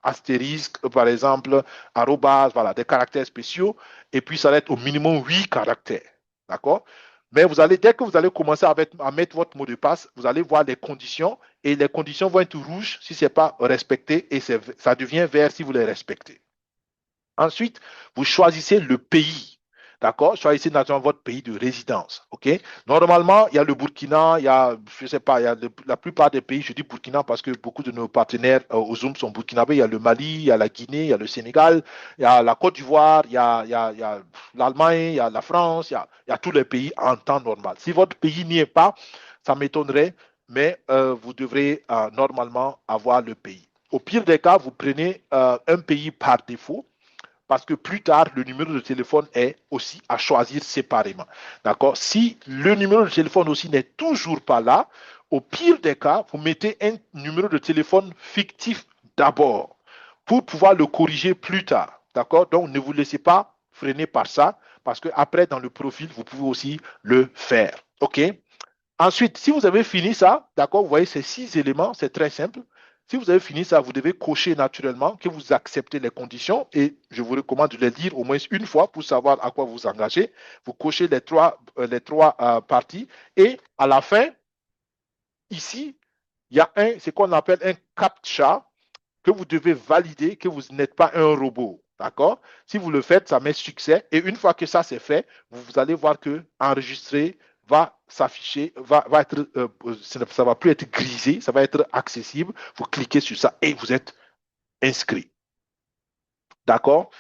astérisque, par exemple arrobase, voilà, des caractères spéciaux. Et puis, ça va être au minimum 8 caractères. D'accord? Mais vous allez, dès que vous allez commencer à mettre votre mot de passe, vous allez voir les conditions et les conditions vont être rouges si ce n'est pas respecté et ça devient vert si vous les respectez. Ensuite, vous choisissez le pays. D'accord? Choisissez naturellement votre pays de résidence. OK? Normalement, il y a le Burkina, il y a, je ne sais pas, il y a la plupart des pays, je dis Burkina parce que beaucoup de nos partenaires au Zoom sont burkinabés. Il y a le Mali, il y a la Guinée, il y a le Sénégal, il y a la Côte d'Ivoire, il y a l'Allemagne, il y a la France, il y a tous les pays en temps normal. Si votre pays n'y est pas, ça m'étonnerait, mais vous devrez normalement avoir le pays. Au pire des cas, vous prenez un pays par défaut parce que plus tard, le numéro de téléphone est aussi à choisir séparément. D'accord? Si le numéro de téléphone aussi n'est toujours pas là, au pire des cas, vous mettez un numéro de téléphone fictif d'abord pour pouvoir le corriger plus tard. D'accord? Donc, ne vous laissez pas freiner par ça parce qu'après, dans le profil, vous pouvez aussi le faire. OK? Ensuite, si vous avez fini ça, d'accord, vous voyez ces 6 éléments, c'est très simple. Si vous avez fini ça, vous devez cocher naturellement que vous acceptez les conditions et je vous recommande de les lire au moins une fois pour savoir à quoi vous engagez. Vous cochez les trois parties et à la fin, ici, il y a ce qu'on appelle un CAPTCHA que vous devez valider que vous n'êtes pas un robot. D'accord? Si vous le faites, ça met succès. Et une fois que ça c'est fait, vous allez voir que enregistrer va s'afficher, va être, ça va plus être grisé, ça va être accessible. Vous cliquez sur ça et vous êtes inscrit. D'accord?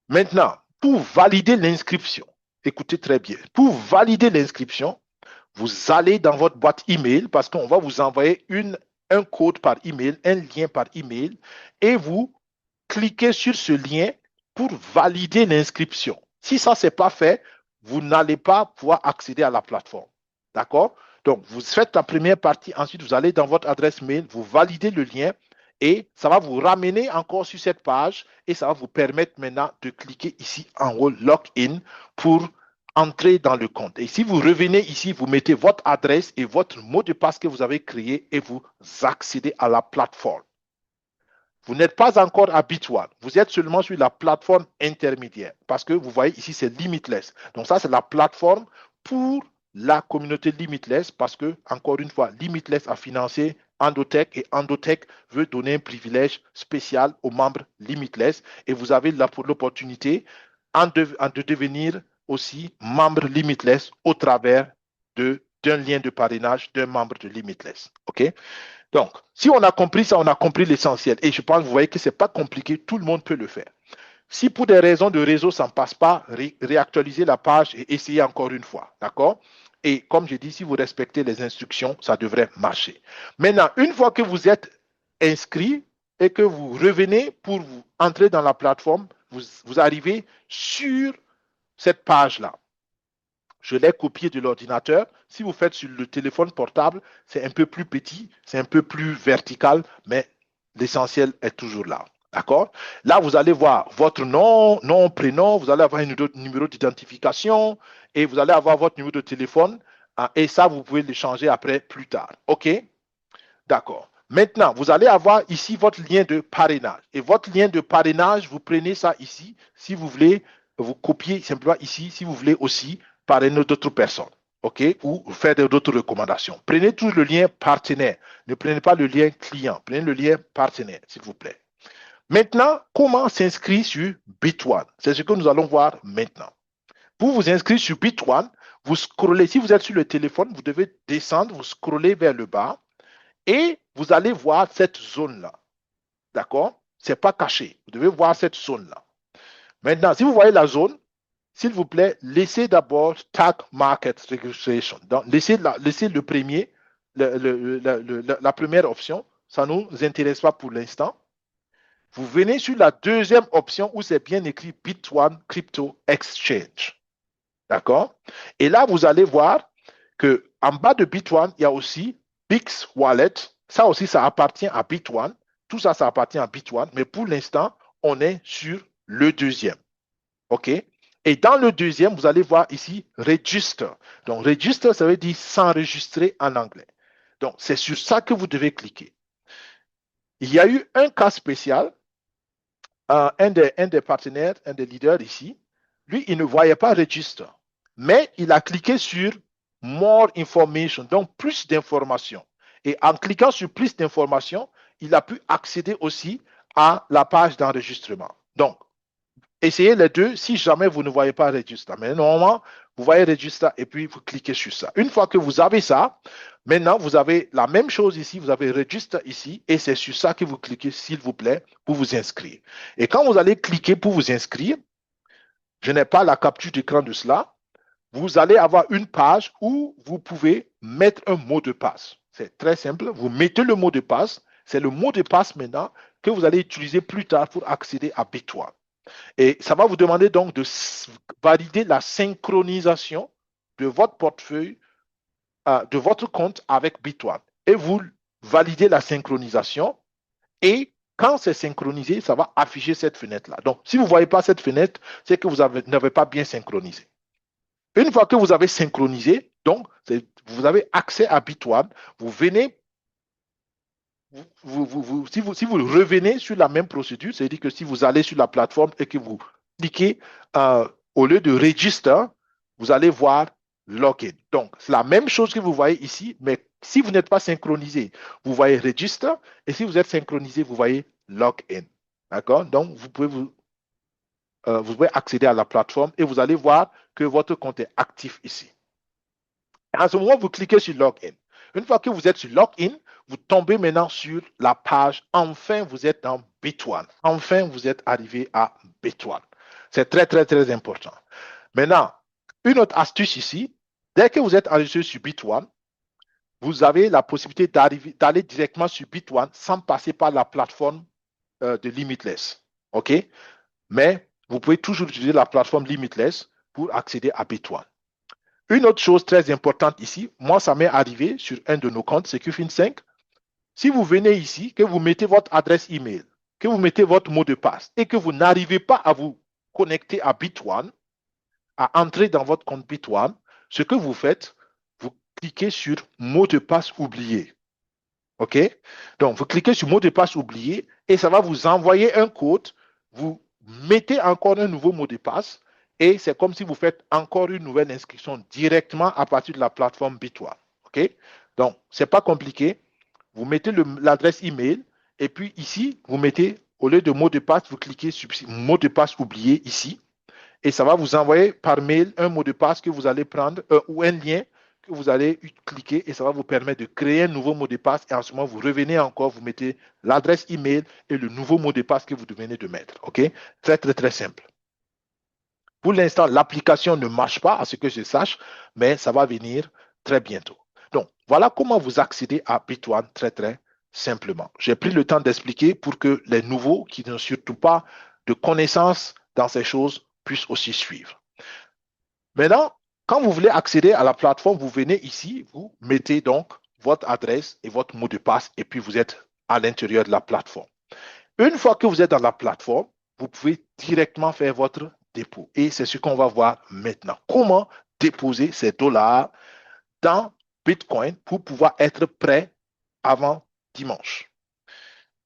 Maintenant, pour valider l'inscription, écoutez très bien, pour valider l'inscription, vous allez dans votre boîte email parce qu'on va vous envoyer un code par email, un lien par email, et vous cliquez sur ce lien pour valider l'inscription. Si ça, ce n'est pas fait, vous n'allez pas pouvoir accéder à la plateforme. D'accord? Donc, vous faites la première partie, ensuite, vous allez dans votre adresse mail, vous validez le lien et ça va vous ramener encore sur cette page et ça va vous permettre maintenant de cliquer ici en haut, Login, pour entrer dans le compte. Et si vous revenez ici, vous mettez votre adresse et votre mot de passe que vous avez créé et vous accédez à la plateforme. Vous n'êtes pas encore à Bit1. Vous êtes seulement sur la plateforme intermédiaire parce que vous voyez ici, c'est Limitless. Donc ça, c'est la plateforme pour la communauté Limitless parce que, encore une fois, Limitless a financé Endotech et Endotech veut donner un privilège spécial aux membres Limitless et vous avez l'opportunité de devenir aussi membre Limitless au travers d'un lien de parrainage d'un membre de Limitless. OK? Donc, si on a compris ça, on a compris l'essentiel. Et je pense que vous voyez que ce n'est pas compliqué, tout le monde peut le faire. Si pour des raisons de réseau, ça ne passe pas, réactualisez la page et essayez encore une fois. D'accord? Et comme je dis, si vous respectez les instructions, ça devrait marcher. Maintenant, une fois que vous êtes inscrit et que vous revenez pour vous entrer dans la plateforme, vous arrivez sur cette page-là. Je l'ai copié de l'ordinateur. Si vous faites sur le téléphone portable, c'est un peu plus petit, c'est un peu plus vertical, mais l'essentiel est toujours là. D'accord? Là, vous allez voir votre nom, nom, prénom, vous allez avoir un numéro d'identification et vous allez avoir votre numéro de téléphone. Et ça, vous pouvez le changer après plus tard. OK? D'accord. Maintenant, vous allez avoir ici votre lien de parrainage. Et votre lien de parrainage, vous prenez ça ici. Si vous voulez, vous copiez simplement ici, si vous voulez aussi parrainer d'autres personnes. OK? Ou faire d'autres recommandations. Prenez toujours le lien partenaire. Ne prenez pas le lien client. Prenez le lien partenaire, s'il vous plaît. Maintenant, comment s'inscrire sur Bit1? C'est ce que nous allons voir maintenant. Pour vous inscrire sur Bit1, vous scrollez. Si vous êtes sur le téléphone, vous devez descendre, vous scrollez vers le bas et vous allez voir cette zone-là. D'accord? Ce n'est pas caché. Vous devez voir cette zone-là. Maintenant, si vous voyez la zone, s'il vous plaît, laissez d'abord Tag Market Registration. Donc, laissez le premier, la première option. Ça ne nous intéresse pas pour l'instant. Vous venez sur la deuxième option où c'est bien écrit Bit1 Crypto Exchange. D'accord? Et là, vous allez voir qu'en bas de Bit1, il y a aussi Bix Wallet. Ça aussi, ça appartient à Bit1. Tout ça, ça appartient à Bit1. Mais pour l'instant, on est sur le deuxième. OK? Et dans le deuxième, vous allez voir ici Register. Donc, Register, ça veut dire s'enregistrer en anglais. Donc, c'est sur ça que vous devez cliquer. Il y a eu un cas spécial. Un des partenaires, un des leaders ici, lui, il ne voyait pas Register, mais il a cliqué sur More Information, donc plus d'informations. Et en cliquant sur plus d'informations, il a pu accéder aussi à la page d'enregistrement. Donc, essayez les deux si jamais vous ne voyez pas Register. Mais normalement, vous voyez Register et puis vous cliquez sur ça. Une fois que vous avez ça, maintenant, vous avez la même chose ici. Vous avez Register ici et c'est sur ça que vous cliquez, s'il vous plaît, pour vous inscrire. Et quand vous allez cliquer pour vous inscrire, je n'ai pas la capture d'écran de cela, vous allez avoir une page où vous pouvez mettre un mot de passe. C'est très simple. Vous mettez le mot de passe. C'est le mot de passe maintenant que vous allez utiliser plus tard pour accéder à Bit1. Et ça va vous demander donc de valider la synchronisation de votre portefeuille, de votre compte avec Bit1. Et vous validez la synchronisation. Et quand c'est synchronisé, ça va afficher cette fenêtre-là. Donc, si vous ne voyez pas cette fenêtre, c'est que vous n'avez pas bien synchronisé. Une fois que vous avez synchronisé, donc, vous avez accès à Bit1, vous venez si vous revenez sur la même procédure, c'est-à-dire que si vous allez sur la plateforme et que vous cliquez au lieu de register, vous allez voir login. Donc, c'est la même chose que vous voyez ici, mais si vous n'êtes pas synchronisé, vous voyez register, et si vous êtes synchronisé, vous voyez login. D'accord? Donc, vous pouvez accéder à la plateforme et vous allez voir que votre compte est actif ici. À ce moment, vous cliquez sur login. Une fois que vous êtes sur login, vous tombez maintenant sur la page. Enfin, vous êtes dans Bit1. Enfin, vous êtes arrivé à Bit1. C'est très, très, très important. Maintenant, une autre astuce ici, dès que vous êtes enregistré sur Bit1, vous avez la possibilité d'aller directement sur Bit1 sans passer par la plateforme de Limitless. OK? Mais vous pouvez toujours utiliser la plateforme Limitless pour accéder à Bit1. Une autre chose très importante ici, moi, ça m'est arrivé sur un de nos comptes, SecuFin5. Si vous venez ici, que vous mettez votre adresse email, que vous mettez votre mot de passe et que vous n'arrivez pas à vous connecter à Bit1, à entrer dans votre compte Bit1, ce que vous faites, vous cliquez sur mot de passe oublié. OK? Donc, vous cliquez sur mot de passe oublié et ça va vous envoyer un code. Vous mettez encore un nouveau mot de passe et c'est comme si vous faites encore une nouvelle inscription directement à partir de la plateforme Bit1. OK? Donc, ce n'est pas compliqué. Vous mettez l'adresse email et puis ici, vous mettez, au lieu de mot de passe, vous cliquez sur mot de passe oublié ici et ça va vous envoyer par mail un mot de passe que vous allez prendre ou un lien que vous allez cliquer et ça va vous permettre de créer un nouveau mot de passe et en ce moment, vous revenez encore, vous mettez l'adresse email et le nouveau mot de passe que vous venez de mettre. OK? Très, très, très simple. Pour l'instant, l'application ne marche pas, à ce que je sache, mais ça va venir très bientôt. Donc, voilà comment vous accédez à Bit1 très, très simplement. J'ai pris le temps d'expliquer pour que les nouveaux qui n'ont surtout pas de connaissances dans ces choses puissent aussi suivre. Maintenant, quand vous voulez accéder à la plateforme, vous venez ici, vous mettez donc votre adresse et votre mot de passe et puis vous êtes à l'intérieur de la plateforme. Une fois que vous êtes dans la plateforme, vous pouvez directement faire votre dépôt. Et c'est ce qu'on va voir maintenant. Comment déposer ces dollars dans Bitcoin pour pouvoir être prêt avant dimanche.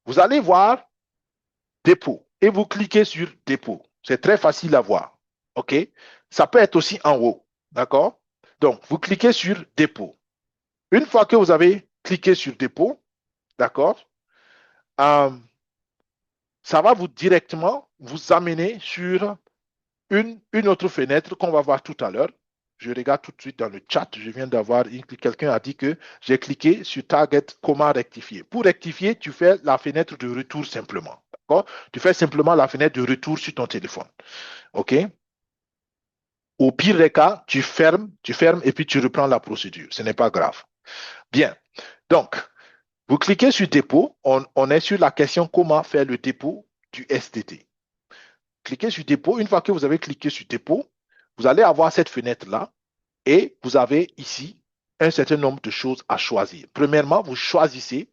Vous allez voir dépôt et vous cliquez sur dépôt. C'est très facile à voir. OK? Ça peut être aussi en haut. D'accord? Donc, vous cliquez sur dépôt. Une fois que vous avez cliqué sur dépôt, d'accord, euh, ça va vous directement vous amener sur une autre fenêtre qu'on va voir tout à l'heure. Je regarde tout de suite dans le chat. Je viens d'avoir, quelqu'un a dit que j'ai cliqué sur Target, comment rectifier. Pour rectifier, tu fais la fenêtre de retour simplement. D'accord? Tu fais simplement la fenêtre de retour sur ton téléphone. OK? Au pire des cas, tu fermes et puis tu reprends la procédure. Ce n'est pas grave. Bien. Donc, vous cliquez sur dépôt. On est sur la question comment faire le dépôt du STT. Cliquez sur dépôt. Une fois que vous avez cliqué sur dépôt, vous allez avoir cette fenêtre-là et vous avez ici un certain nombre de choses à choisir. Premièrement, vous choisissez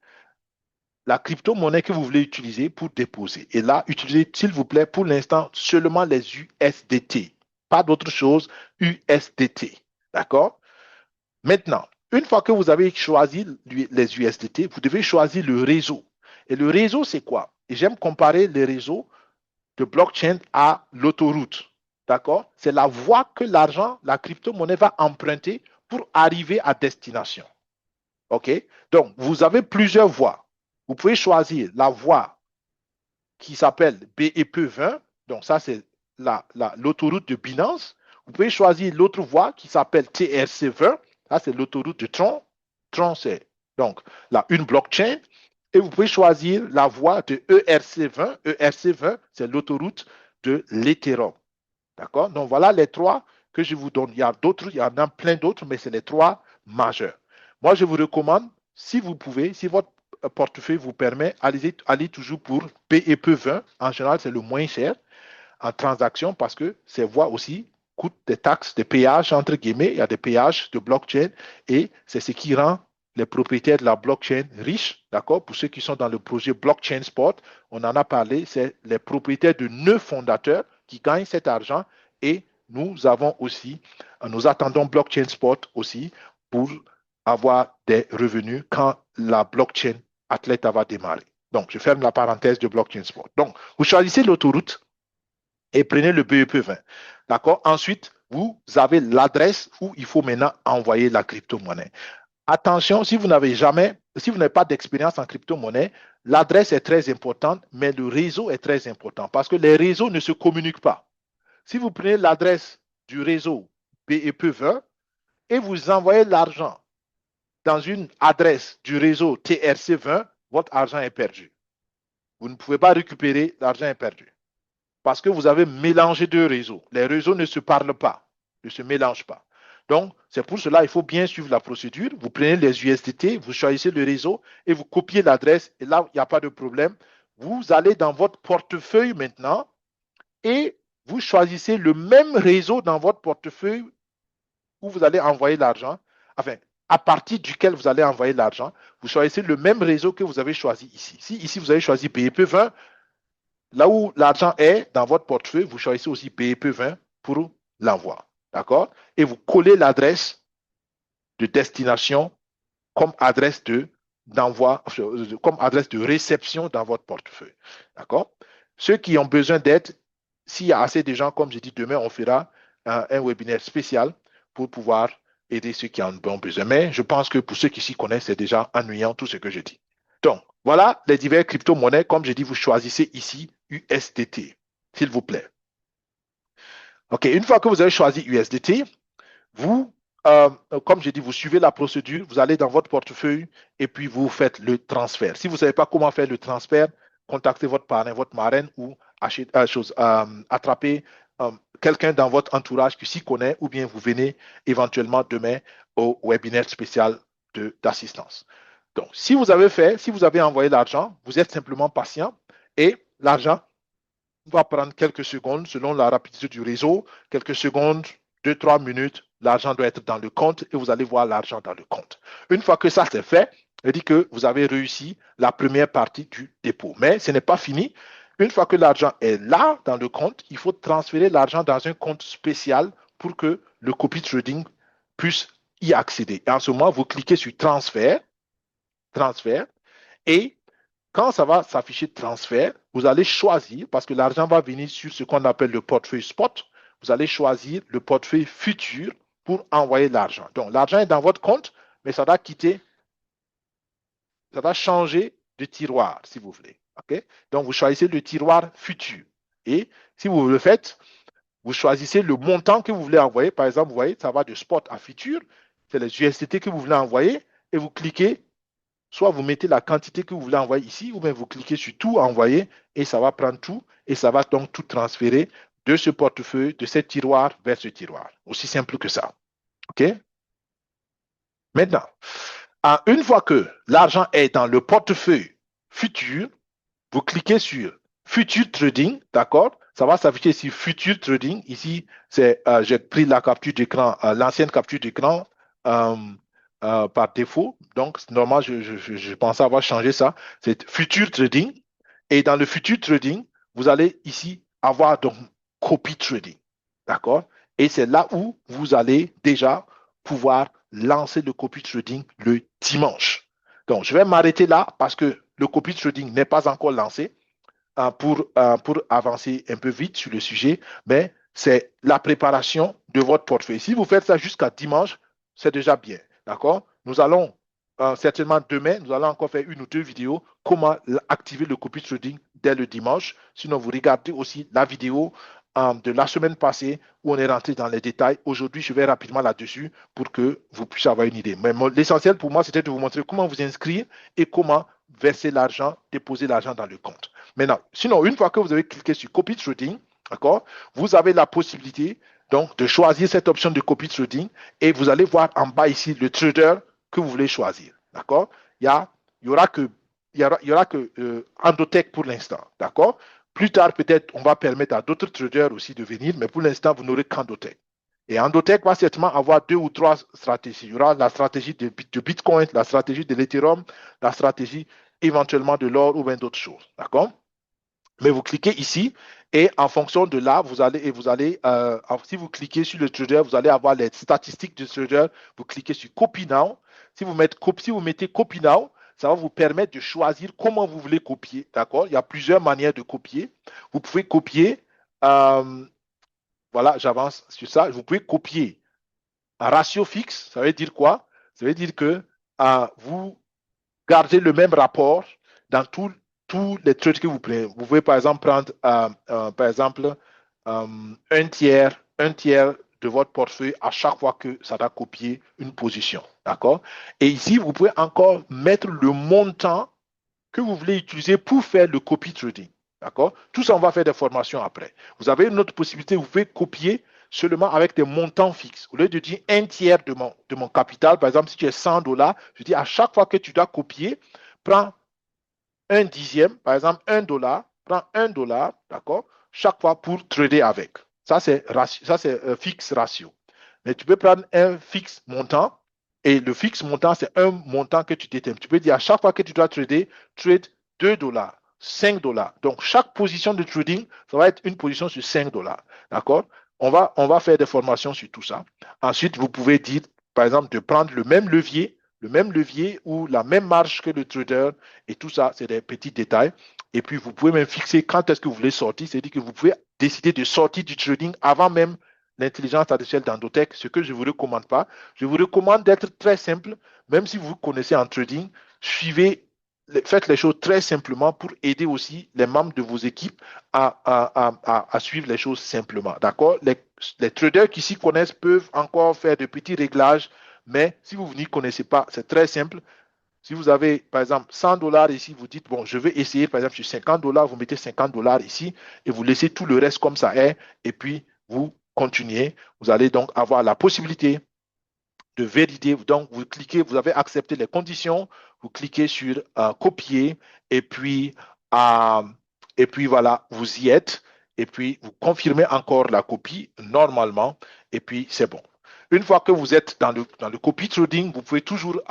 la crypto-monnaie que vous voulez utiliser pour déposer. Et là, utilisez, s'il vous plaît, pour l'instant, seulement les USDT. Pas d'autre chose, USDT. D'accord? Maintenant, une fois que vous avez choisi les USDT, vous devez choisir le réseau. Et le réseau, c'est quoi? Et j'aime comparer les réseaux de blockchain à l'autoroute. D'accord? C'est la voie que l'argent, la crypto-monnaie va emprunter pour arriver à destination. OK? Donc, vous avez plusieurs voies. Vous pouvez choisir la voie qui s'appelle BEP20. Donc, ça, c'est l'autoroute de Binance. Vous pouvez choisir l'autre voie qui s'appelle TRC20. Ça, c'est l'autoroute de Tron. Tron, c'est donc là, une blockchain. Et vous pouvez choisir la voie de ERC20. ERC20, c'est l'autoroute de l'Ethereum. D'accord? Donc, voilà les trois que je vous donne. Il y a d'autres, il y en a plein d'autres, mais c'est les trois majeurs. Moi, je vous recommande, si vous pouvez, si votre portefeuille vous permet, allez toujours pour PEP20. En général, c'est le moins cher en transaction parce que ces voies aussi coûtent des taxes, des péages, entre guillemets. Il y a des péages de blockchain et c'est ce qui rend les propriétaires de la blockchain riches, d'accord? Pour ceux qui sont dans le projet Blockchain Spot, on en a parlé, c'est les propriétaires de 9 fondateurs qui gagnent cet argent et nous avons aussi, nous attendons Blockchain Spot aussi pour avoir des revenus quand la blockchain Athleta va démarrer. Donc, je ferme la parenthèse de Blockchain Spot. Donc, vous choisissez l'autoroute et prenez le BEP20. D'accord? Ensuite, vous avez l'adresse où il faut maintenant envoyer la crypto-monnaie. Attention, si vous n'avez pas d'expérience en crypto-monnaie, l'adresse est très importante, mais le réseau est très important parce que les réseaux ne se communiquent pas. Si vous prenez l'adresse du réseau BEP20 et vous envoyez l'argent dans une adresse du réseau TRC20, votre argent est perdu. Vous ne pouvez pas récupérer, l'argent est perdu. Parce que vous avez mélangé deux réseaux. Les réseaux ne se parlent pas, ne se mélangent pas. Donc, c'est pour cela qu'il faut bien suivre la procédure. Vous prenez les USDT, vous choisissez le réseau et vous copiez l'adresse. Et là, il n'y a pas de problème. Vous allez dans votre portefeuille maintenant et vous choisissez le même réseau dans votre portefeuille où vous allez envoyer l'argent. Enfin, à partir duquel vous allez envoyer l'argent, vous choisissez le même réseau que vous avez choisi ici. Si ici, vous avez choisi BEP20, là où l'argent est dans votre portefeuille, vous choisissez aussi BEP20 pour l'envoi. D'accord? Et vous collez l'adresse de destination comme adresse d'envoi, comme adresse de réception dans votre portefeuille. D'accord? Ceux qui ont besoin d'aide, s'il y a assez de gens, comme je dis, demain, on fera un webinaire spécial pour pouvoir aider ceux qui en ont besoin. Mais je pense que pour ceux qui s'y connaissent, c'est déjà ennuyant tout ce que je dis. Donc, voilà les divers crypto-monnaies. Comme je dis, vous choisissez ici USDT, s'il vous plaît. OK, une fois que vous avez choisi USDT, vous, comme je dis, vous suivez la procédure, vous allez dans votre portefeuille et puis vous faites le transfert. Si vous ne savez pas comment faire le transfert, contactez votre parrain, votre marraine ou attrapez quelqu'un dans votre entourage qui s'y connaît ou bien vous venez éventuellement demain au webinaire spécial d'assistance. Donc, si vous avez envoyé l'argent, vous êtes simplement patient et l'argent va prendre quelques secondes selon la rapidité du réseau, quelques secondes, 2-3 minutes, l'argent doit être dans le compte et vous allez voir l'argent dans le compte. Une fois que ça c'est fait, C'est-à-dire que vous avez réussi la première partie du dépôt. Mais ce n'est pas fini. Une fois que l'argent est là dans le compte, il faut transférer l'argent dans un compte spécial pour que le copy trading puisse y accéder. Et en ce moment, vous cliquez sur transfert, transfert, et quand ça va s'afficher transfert, vous allez choisir, parce que l'argent va venir sur ce qu'on appelle le portefeuille spot, vous allez choisir le portefeuille futur pour envoyer l'argent. Donc, l'argent est dans votre compte, mais ça va quitter, ça va changer de tiroir, si vous voulez. Okay? Donc, vous choisissez le tiroir futur. Et si vous le faites, vous choisissez le montant que vous voulez envoyer. Par exemple, vous voyez, ça va de spot à futur. C'est les USDT que vous voulez envoyer et vous cliquez. Soit vous mettez la quantité que vous voulez envoyer ici, ou bien vous cliquez sur tout envoyer et ça va prendre tout et ça va donc tout transférer de ce portefeuille, de ce tiroir vers ce tiroir. Aussi simple que ça. OK? Maintenant, une fois que l'argent est dans le portefeuille futur, vous cliquez sur Future Trading, d'accord? Ça va s'afficher sur Future Trading. Ici, j'ai pris la capture d'écran, l'ancienne capture d'écran par défaut. Donc, normalement, je pensais avoir changé ça. C'est Future Trading. Et dans le Future Trading, vous allez ici avoir donc Copy Trading, d'accord? Et c'est là où vous allez déjà pouvoir lancer le Copy Trading le dimanche. Donc, je vais m'arrêter là parce que le Copy Trading n'est pas encore lancé pour avancer un peu vite sur le sujet, mais c'est la préparation de votre portefeuille. Si vous faites ça jusqu'à dimanche, c'est déjà bien. D'accord? Nous allons certainement demain, nous allons encore faire une ou deux vidéos comment activer le copy trading dès le dimanche. Sinon, vous regardez aussi la vidéo de la semaine passée où on est rentré dans les détails. Aujourd'hui, je vais rapidement là-dessus pour que vous puissiez avoir une idée. Mais l'essentiel pour moi, c'était de vous montrer comment vous inscrire et comment verser l'argent, déposer l'argent dans le compte. Maintenant, sinon, une fois que vous avez cliqué sur Copy Trading, d'accord, vous avez la possibilité donc de choisir cette option de Copy Trading et vous allez voir en bas ici le trader que vous voulez choisir. D'accord? Il y aura que, Endotech pour l'instant. D'accord? Plus tard, peut-être, on va permettre à d'autres traders aussi de venir, mais pour l'instant, vous n'aurez qu'Endotech. Et Endotech va certainement avoir deux ou trois stratégies. Il y aura la stratégie de Bitcoin, la stratégie de l'Ethereum, la stratégie éventuellement de l'or ou bien d'autres choses. D'accord? Mais vous cliquez ici et en fonction de là, si vous cliquez sur le trader, vous allez avoir les statistiques du trader. Vous cliquez sur Copy Now. Si vous mettez Copy Now, ça va vous permettre de choisir comment vous voulez copier. D'accord? Il y a plusieurs manières de copier. Vous pouvez copier, voilà, j'avance sur ça. Vous pouvez copier un ratio fixe. Ça veut dire quoi? Ça veut dire que vous gardez le même rapport dans tous les trades que vous prenez. Vous pouvez par exemple prendre par exemple un tiers de votre portefeuille à chaque fois que ça doit copier une position. D'accord? Et ici, vous pouvez encore mettre le montant que vous voulez utiliser pour faire le copy trading. D'accord? Tout ça, on va faire des formations après. Vous avez une autre possibilité, vous pouvez copier seulement avec des montants fixes. Au lieu de dire un tiers de mon capital, par exemple, si tu es 100 dollars, je dis à chaque fois que tu dois copier, prends un dixième, par exemple, un dollar, prends un dollar, d'accord, chaque fois pour trader avec. Ça, c'est fixe ratio. Mais tu peux prendre un fixe montant et le fixe montant, c'est un montant que tu détermines. Tu peux dire à chaque fois que tu dois trader, trade 2 dollars, 5 dollars. Donc, chaque position de trading, ça va être une position sur 5 dollars. D'accord? On va faire des formations sur tout ça. Ensuite, vous pouvez dire, par exemple, de prendre le même levier ou la même marge que le trader et tout ça, c'est des petits détails. Et puis, vous pouvez même fixer quand est-ce que vous voulez sortir. C'est-à-dire que vous pouvez décider de sortir du trading avant même l'intelligence artificielle d'Endotech, ce que je ne vous recommande pas. Je vous recommande d'être très simple, même si vous connaissez en trading, faites les choses très simplement pour aider aussi les membres de vos équipes à suivre les choses simplement. D'accord? Les traders qui s'y connaissent peuvent encore faire de petits réglages, mais si vous n'y connaissez pas, c'est très simple. Si vous avez, par exemple, 100 dollars ici, vous dites, bon, je vais essayer, par exemple, sur 50 dollars, vous mettez 50 dollars ici et vous laissez tout le reste comme ça est, et puis vous continuez. Vous allez donc avoir la possibilité de valider. Donc, vous cliquez, vous avez accepté les conditions, vous cliquez sur copier, et puis, euh, et puis voilà, vous y êtes, et puis vous confirmez encore la copie normalement, et puis c'est bon. Une fois que vous êtes dans le copy trading, vous pouvez toujours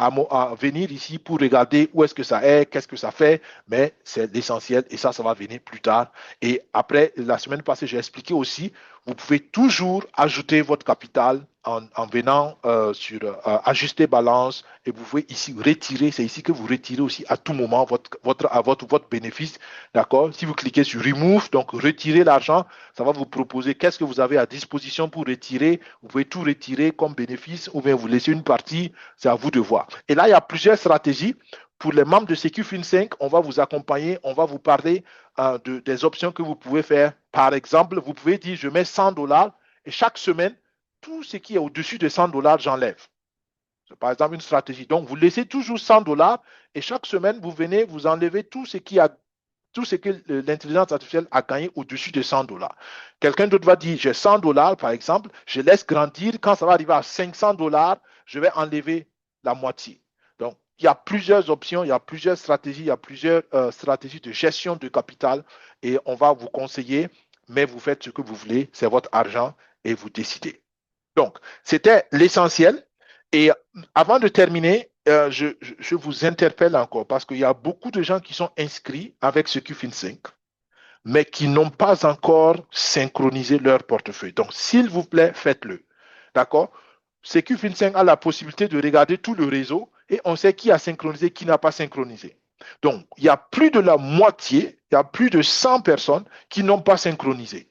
venir ici pour regarder où est-ce que ça est, qu'est-ce que ça fait, mais c'est l'essentiel et ça va venir plus tard. Et après, la semaine passée, j'ai expliqué aussi, vous pouvez toujours ajouter votre capital en venant sur ajuster balance et vous pouvez ici retirer. C'est ici que vous retirez aussi à tout moment votre bénéfice. D'accord? Si vous cliquez sur Remove, donc retirer l'argent, ça va vous proposer qu'est-ce que vous avez à disposition pour retirer. Vous pouvez tout retirer comme bénéfice ou bien vous laisser une partie. C'est à vous de voir. Et là, il y a plusieurs stratégies. Pour les membres de SecuFin5, on va vous accompagner, on va vous parler des options que vous pouvez faire. Par exemple, vous pouvez dire, je mets $100 et chaque semaine, tout ce qui est au-dessus de $100, j'enlève. C'est par exemple une stratégie. Donc, vous laissez toujours $100 et chaque semaine, vous venez, vous enlevez tout ce que l'intelligence artificielle a gagné au-dessus de $100. Quelqu'un d'autre va dire, j'ai $100, par exemple, je laisse grandir. Quand ça va arriver à $500, je vais enlever la moitié. Donc, il y a plusieurs options, il y a plusieurs stratégies, il y a plusieurs stratégies de gestion de capital et on va vous conseiller, mais vous faites ce que vous voulez, c'est votre argent et vous décidez. Donc, c'était l'essentiel. Et avant de terminer, je vous interpelle encore parce qu'il y a beaucoup de gens qui sont inscrits avec SecuFin5, mais qui n'ont pas encore synchronisé leur portefeuille. Donc, s'il vous plaît, faites-le. D'accord? SecuFin5 a la possibilité de regarder tout le réseau et on sait qui a synchronisé, qui n'a pas synchronisé. Donc, il y a plus de la moitié, il y a plus de 100 personnes qui n'ont pas synchronisé.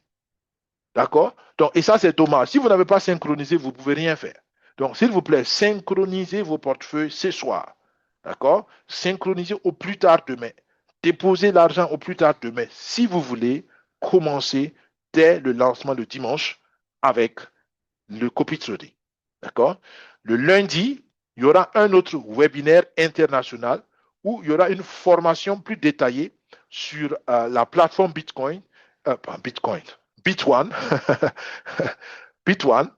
D'accord? Donc, et ça, c'est dommage. Si vous n'avez pas synchronisé, vous ne pouvez rien faire. Donc, s'il vous plaît, synchronisez vos portefeuilles ce soir. D'accord? Synchronisez au plus tard demain. Déposez l'argent au plus tard demain. Si vous voulez commencer dès le lancement le dimanche avec le copy trading. D'accord? Le lundi, il y aura un autre webinaire international où il y aura une formation plus détaillée sur la plateforme Bitcoin, pas Bitcoin, Bit1, Bit1,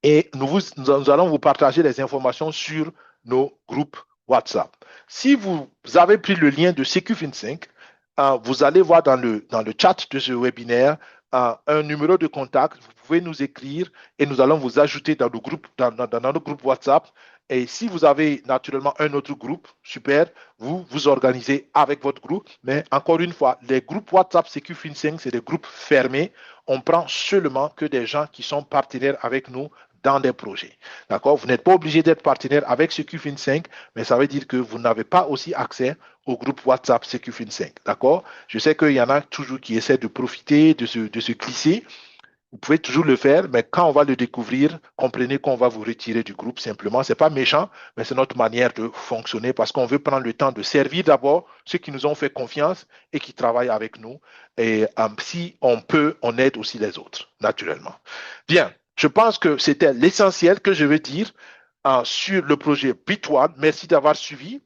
et nous allons vous partager les informations sur nos groupes WhatsApp. Si vous avez pris le lien de SecuFin5, vous allez voir dans le chat de ce webinaire un numéro de contact. Vous pouvez nous écrire et nous allons vous ajouter dans notre groupe WhatsApp. Et si vous avez naturellement un autre groupe, super, vous vous organisez avec votre groupe. Mais encore une fois, les groupes WhatsApp SecuFin5, c'est des groupes fermés. On prend seulement que des gens qui sont partenaires avec nous dans des projets. D'accord? Vous n'êtes pas obligé d'être partenaire avec SecuFin5, mais ça veut dire que vous n'avez pas aussi accès au groupe WhatsApp SecuFin5. D'accord? Je sais qu'il y en a toujours qui essaient de profiter, de se glisser. Vous pouvez toujours le faire, mais quand on va le découvrir, comprenez qu'on va vous retirer du groupe simplement. C'est pas méchant, mais c'est notre manière de fonctionner parce qu'on veut prendre le temps de servir d'abord ceux qui nous ont fait confiance et qui travaillent avec nous. Et si on peut, on aide aussi les autres, naturellement. Bien, je pense que c'était l'essentiel que je veux dire sur le projet Bit1. Merci d'avoir suivi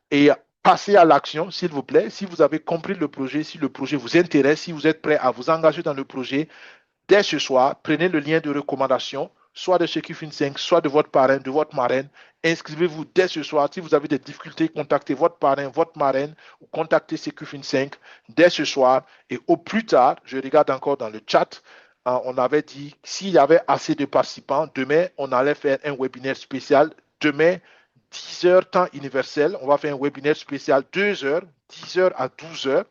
et passez à l'action, s'il vous plaît. Si vous avez compris le projet, si le projet vous intéresse, si vous êtes prêt à vous engager dans le projet, dès ce soir, prenez le lien de recommandation, soit de SecuFin5, soit de votre parrain, de votre marraine. Inscrivez-vous dès ce soir. Si vous avez des difficultés, contactez votre parrain, votre marraine ou contactez SecuFin5 dès ce soir. Et au plus tard, je regarde encore dans le chat, on avait dit s'il y avait assez de participants, demain, on allait faire un webinaire spécial. Demain, 10 heures temps universel. On va faire un webinaire spécial 2 heures, 10 heures à 12 heures.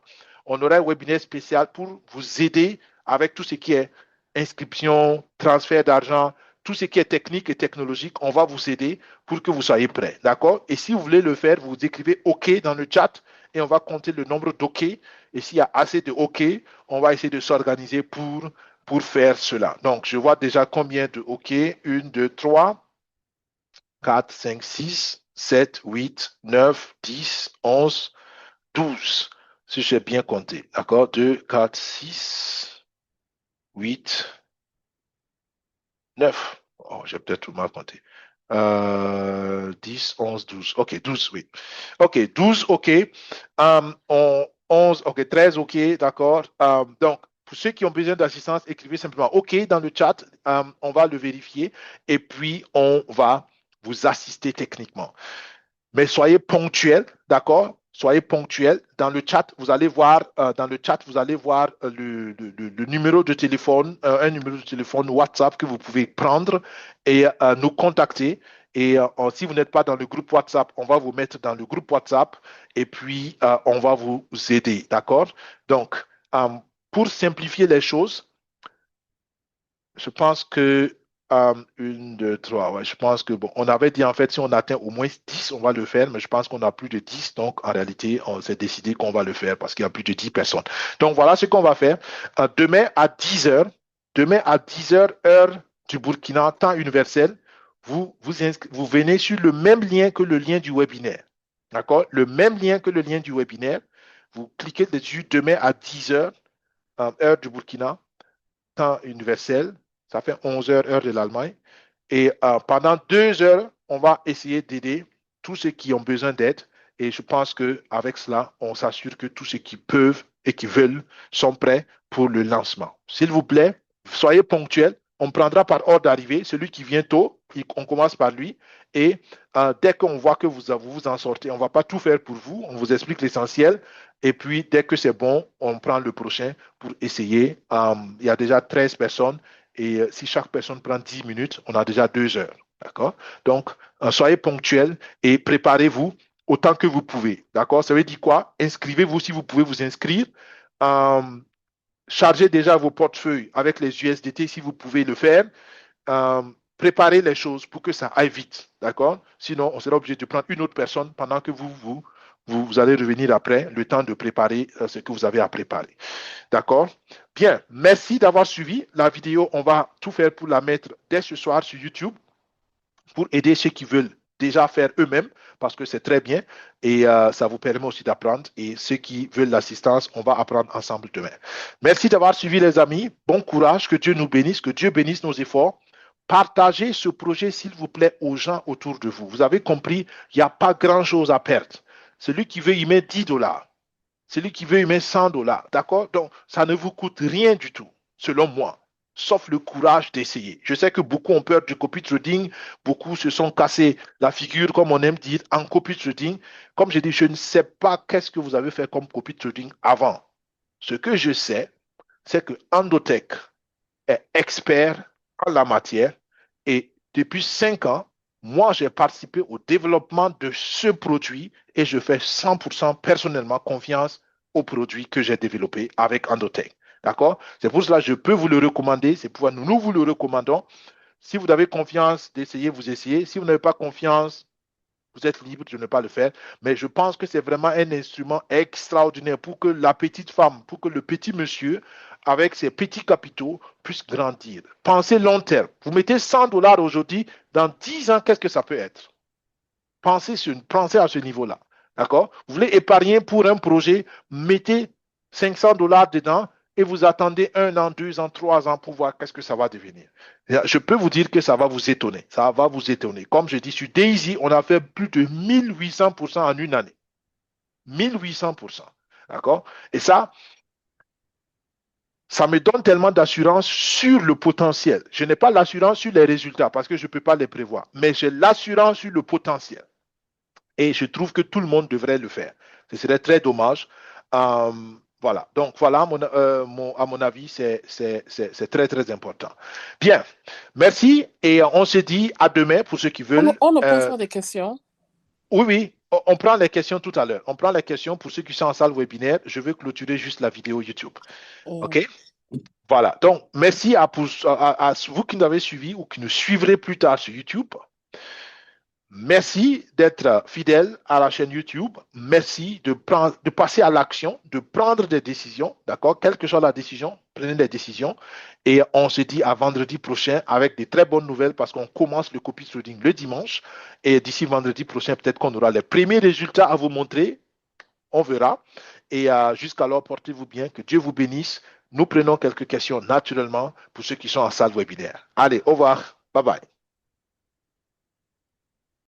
On aura un webinaire spécial pour vous aider avec tout ce qui est inscription, transfert d'argent, tout ce qui est technique et technologique, on va vous aider pour que vous soyez prêts. D'accord? Et si vous voulez le faire, vous écrivez OK dans le chat et on va compter le nombre d'OK. Et s'il y a assez de OK, on va essayer de s'organiser pour faire cela. Donc, je vois déjà combien de OK. 1, 2, 3, 4, 5, 6, 7, 8, 9, 10, 11, 12. Si j'ai bien compté. D'accord? 2, 4, 6, 8, 9. Oh, j'ai peut-être tout mal compté. 10, 11, 12. OK, 12, oui. OK, 12, OK. 11, OK, 13, OK, d'accord. Donc, pour ceux qui ont besoin d'assistance, écrivez simplement OK dans le chat. On va le vérifier et puis on va vous assister techniquement. Mais soyez ponctuels, d'accord? soyez ponctuels. Dans le chat, vous allez voir, le numéro de téléphone, un numéro de téléphone WhatsApp que vous pouvez prendre et nous contacter. Et si vous n'êtes pas dans le groupe WhatsApp, on va vous mettre dans le groupe WhatsApp et puis on va vous aider. D'accord? Donc, pour simplifier les choses, je pense que une, deux, trois. Ouais, je pense que bon, on avait dit en fait, si on atteint au moins 10, on va le faire, mais je pense qu'on a plus de 10. Donc, en réalité, on s'est décidé qu'on va le faire parce qu'il y a plus de 10 personnes. Donc, voilà ce qu'on va faire. Demain à 10 heures, heure du Burkina, temps universel, vous venez sur le même lien que le lien du webinaire. D'accord? Le même lien que le lien du webinaire. Vous cliquez dessus demain à 10 heures, heure du Burkina, temps universel. Ça fait 11 heures, heure de l'Allemagne. Et pendant 2 heures, on va essayer d'aider tous ceux qui ont besoin d'aide. Et je pense qu'avec cela, on s'assure que tous ceux qui peuvent et qui veulent sont prêts pour le lancement. S'il vous plaît, soyez ponctuels. On prendra par ordre d'arrivée. Celui qui vient tôt, on commence par lui. Et dès qu'on voit que vous vous en sortez, on ne va pas tout faire pour vous. On vous explique l'essentiel. Et puis, dès que c'est bon, on prend le prochain pour essayer. Il y a déjà 13 personnes. Et si chaque personne prend 10 minutes, on a déjà 2 heures. D'accord? Donc, soyez ponctuels et préparez-vous autant que vous pouvez. D'accord? Ça veut dire quoi? Inscrivez-vous si vous pouvez vous inscrire. Euh, Chargez déjà vos portefeuilles avec les USDT si vous pouvez le faire. Euh, Préparez les choses pour que ça aille vite. D'accord? Sinon, on sera obligé de prendre une autre personne pendant que vous allez revenir après, le temps de préparer ce que vous avez à préparer. D'accord? Bien, merci d'avoir suivi la vidéo. On va tout faire pour la mettre dès ce soir sur YouTube pour aider ceux qui veulent déjà faire eux-mêmes parce que c'est très bien et ça vous permet aussi d'apprendre. Et ceux qui veulent l'assistance, on va apprendre ensemble demain. Merci d'avoir suivi les amis. Bon courage, que Dieu nous bénisse, que Dieu bénisse nos efforts. Partagez ce projet, s'il vous plaît, aux gens autour de vous. Vous avez compris, il n'y a pas grand-chose à perdre. Celui qui veut y mettre 10 dollars, celui qui veut y mettre 100 dollars, d'accord? Donc, ça ne vous coûte rien du tout, selon moi, sauf le courage d'essayer. Je sais que beaucoup ont peur du copy trading, beaucoup se sont cassés la figure, comme on aime dire, en copy trading. Comme je dis, je ne sais pas qu'est-ce que vous avez fait comme copy trading avant. Ce que je sais, c'est que Endotech est expert en la matière et depuis 5 ans, moi, j'ai participé au développement de ce produit et je fais 100% personnellement confiance au produit que j'ai développé avec Endotech. D'accord? C'est pour cela que je peux vous le recommander. C'est pourquoi nous vous le recommandons. Si vous avez confiance d'essayer, vous essayez. Si vous n'avez pas confiance, vous êtes libre de ne pas le faire. Mais je pense que c'est vraiment un instrument extraordinaire pour que la petite femme, pour que le petit monsieur, avec ses petits capitaux, puisse grandir. Pensez long terme. Vous mettez 100 dollars aujourd'hui, dans 10 ans, qu'est-ce que ça peut être? Pensez à ce niveau-là. D'accord? Vous voulez épargner pour un projet, mettez 500 dollars dedans et vous attendez 1 an, 2 ans, 3 ans pour voir qu'est-ce que ça va devenir. Je peux vous dire que ça va vous étonner. Ça va vous étonner. Comme je dis, sur Daisy, on a fait plus de 1800% en une année. 1800%. D'accord? Et ça me donne tellement d'assurance sur le potentiel. Je n'ai pas l'assurance sur les résultats parce que je ne peux pas les prévoir, mais j'ai l'assurance sur le potentiel. Et je trouve que tout le monde devrait le faire. Ce serait très dommage. Euh, voilà. Donc, voilà, à mon avis, c'est très, très important. Bien. Merci. Et on se dit à demain pour ceux qui veulent. On peut faire des questions. Oui, oui. On prend les questions tout à l'heure. On prend les questions pour ceux qui sont en salle webinaire. Je veux clôturer juste la vidéo YouTube. OK? Voilà. Donc, merci à vous qui nous avez suivis ou qui nous suivrez plus tard sur YouTube. Merci d'être fidèle à la chaîne YouTube. Merci de passer à l'action, de prendre des décisions. D'accord? Quelle que soit la décision, prenez des décisions. Et on se dit à vendredi prochain avec des très bonnes nouvelles parce qu'on commence le copy trading le dimanche. Et d'ici vendredi prochain, peut-être qu'on aura les premiers résultats à vous montrer. On verra. Et jusqu'alors, portez-vous bien. Que Dieu vous bénisse. Nous prenons quelques questions naturellement pour ceux qui sont en salle webinaire. Allez, au revoir. Bye bye.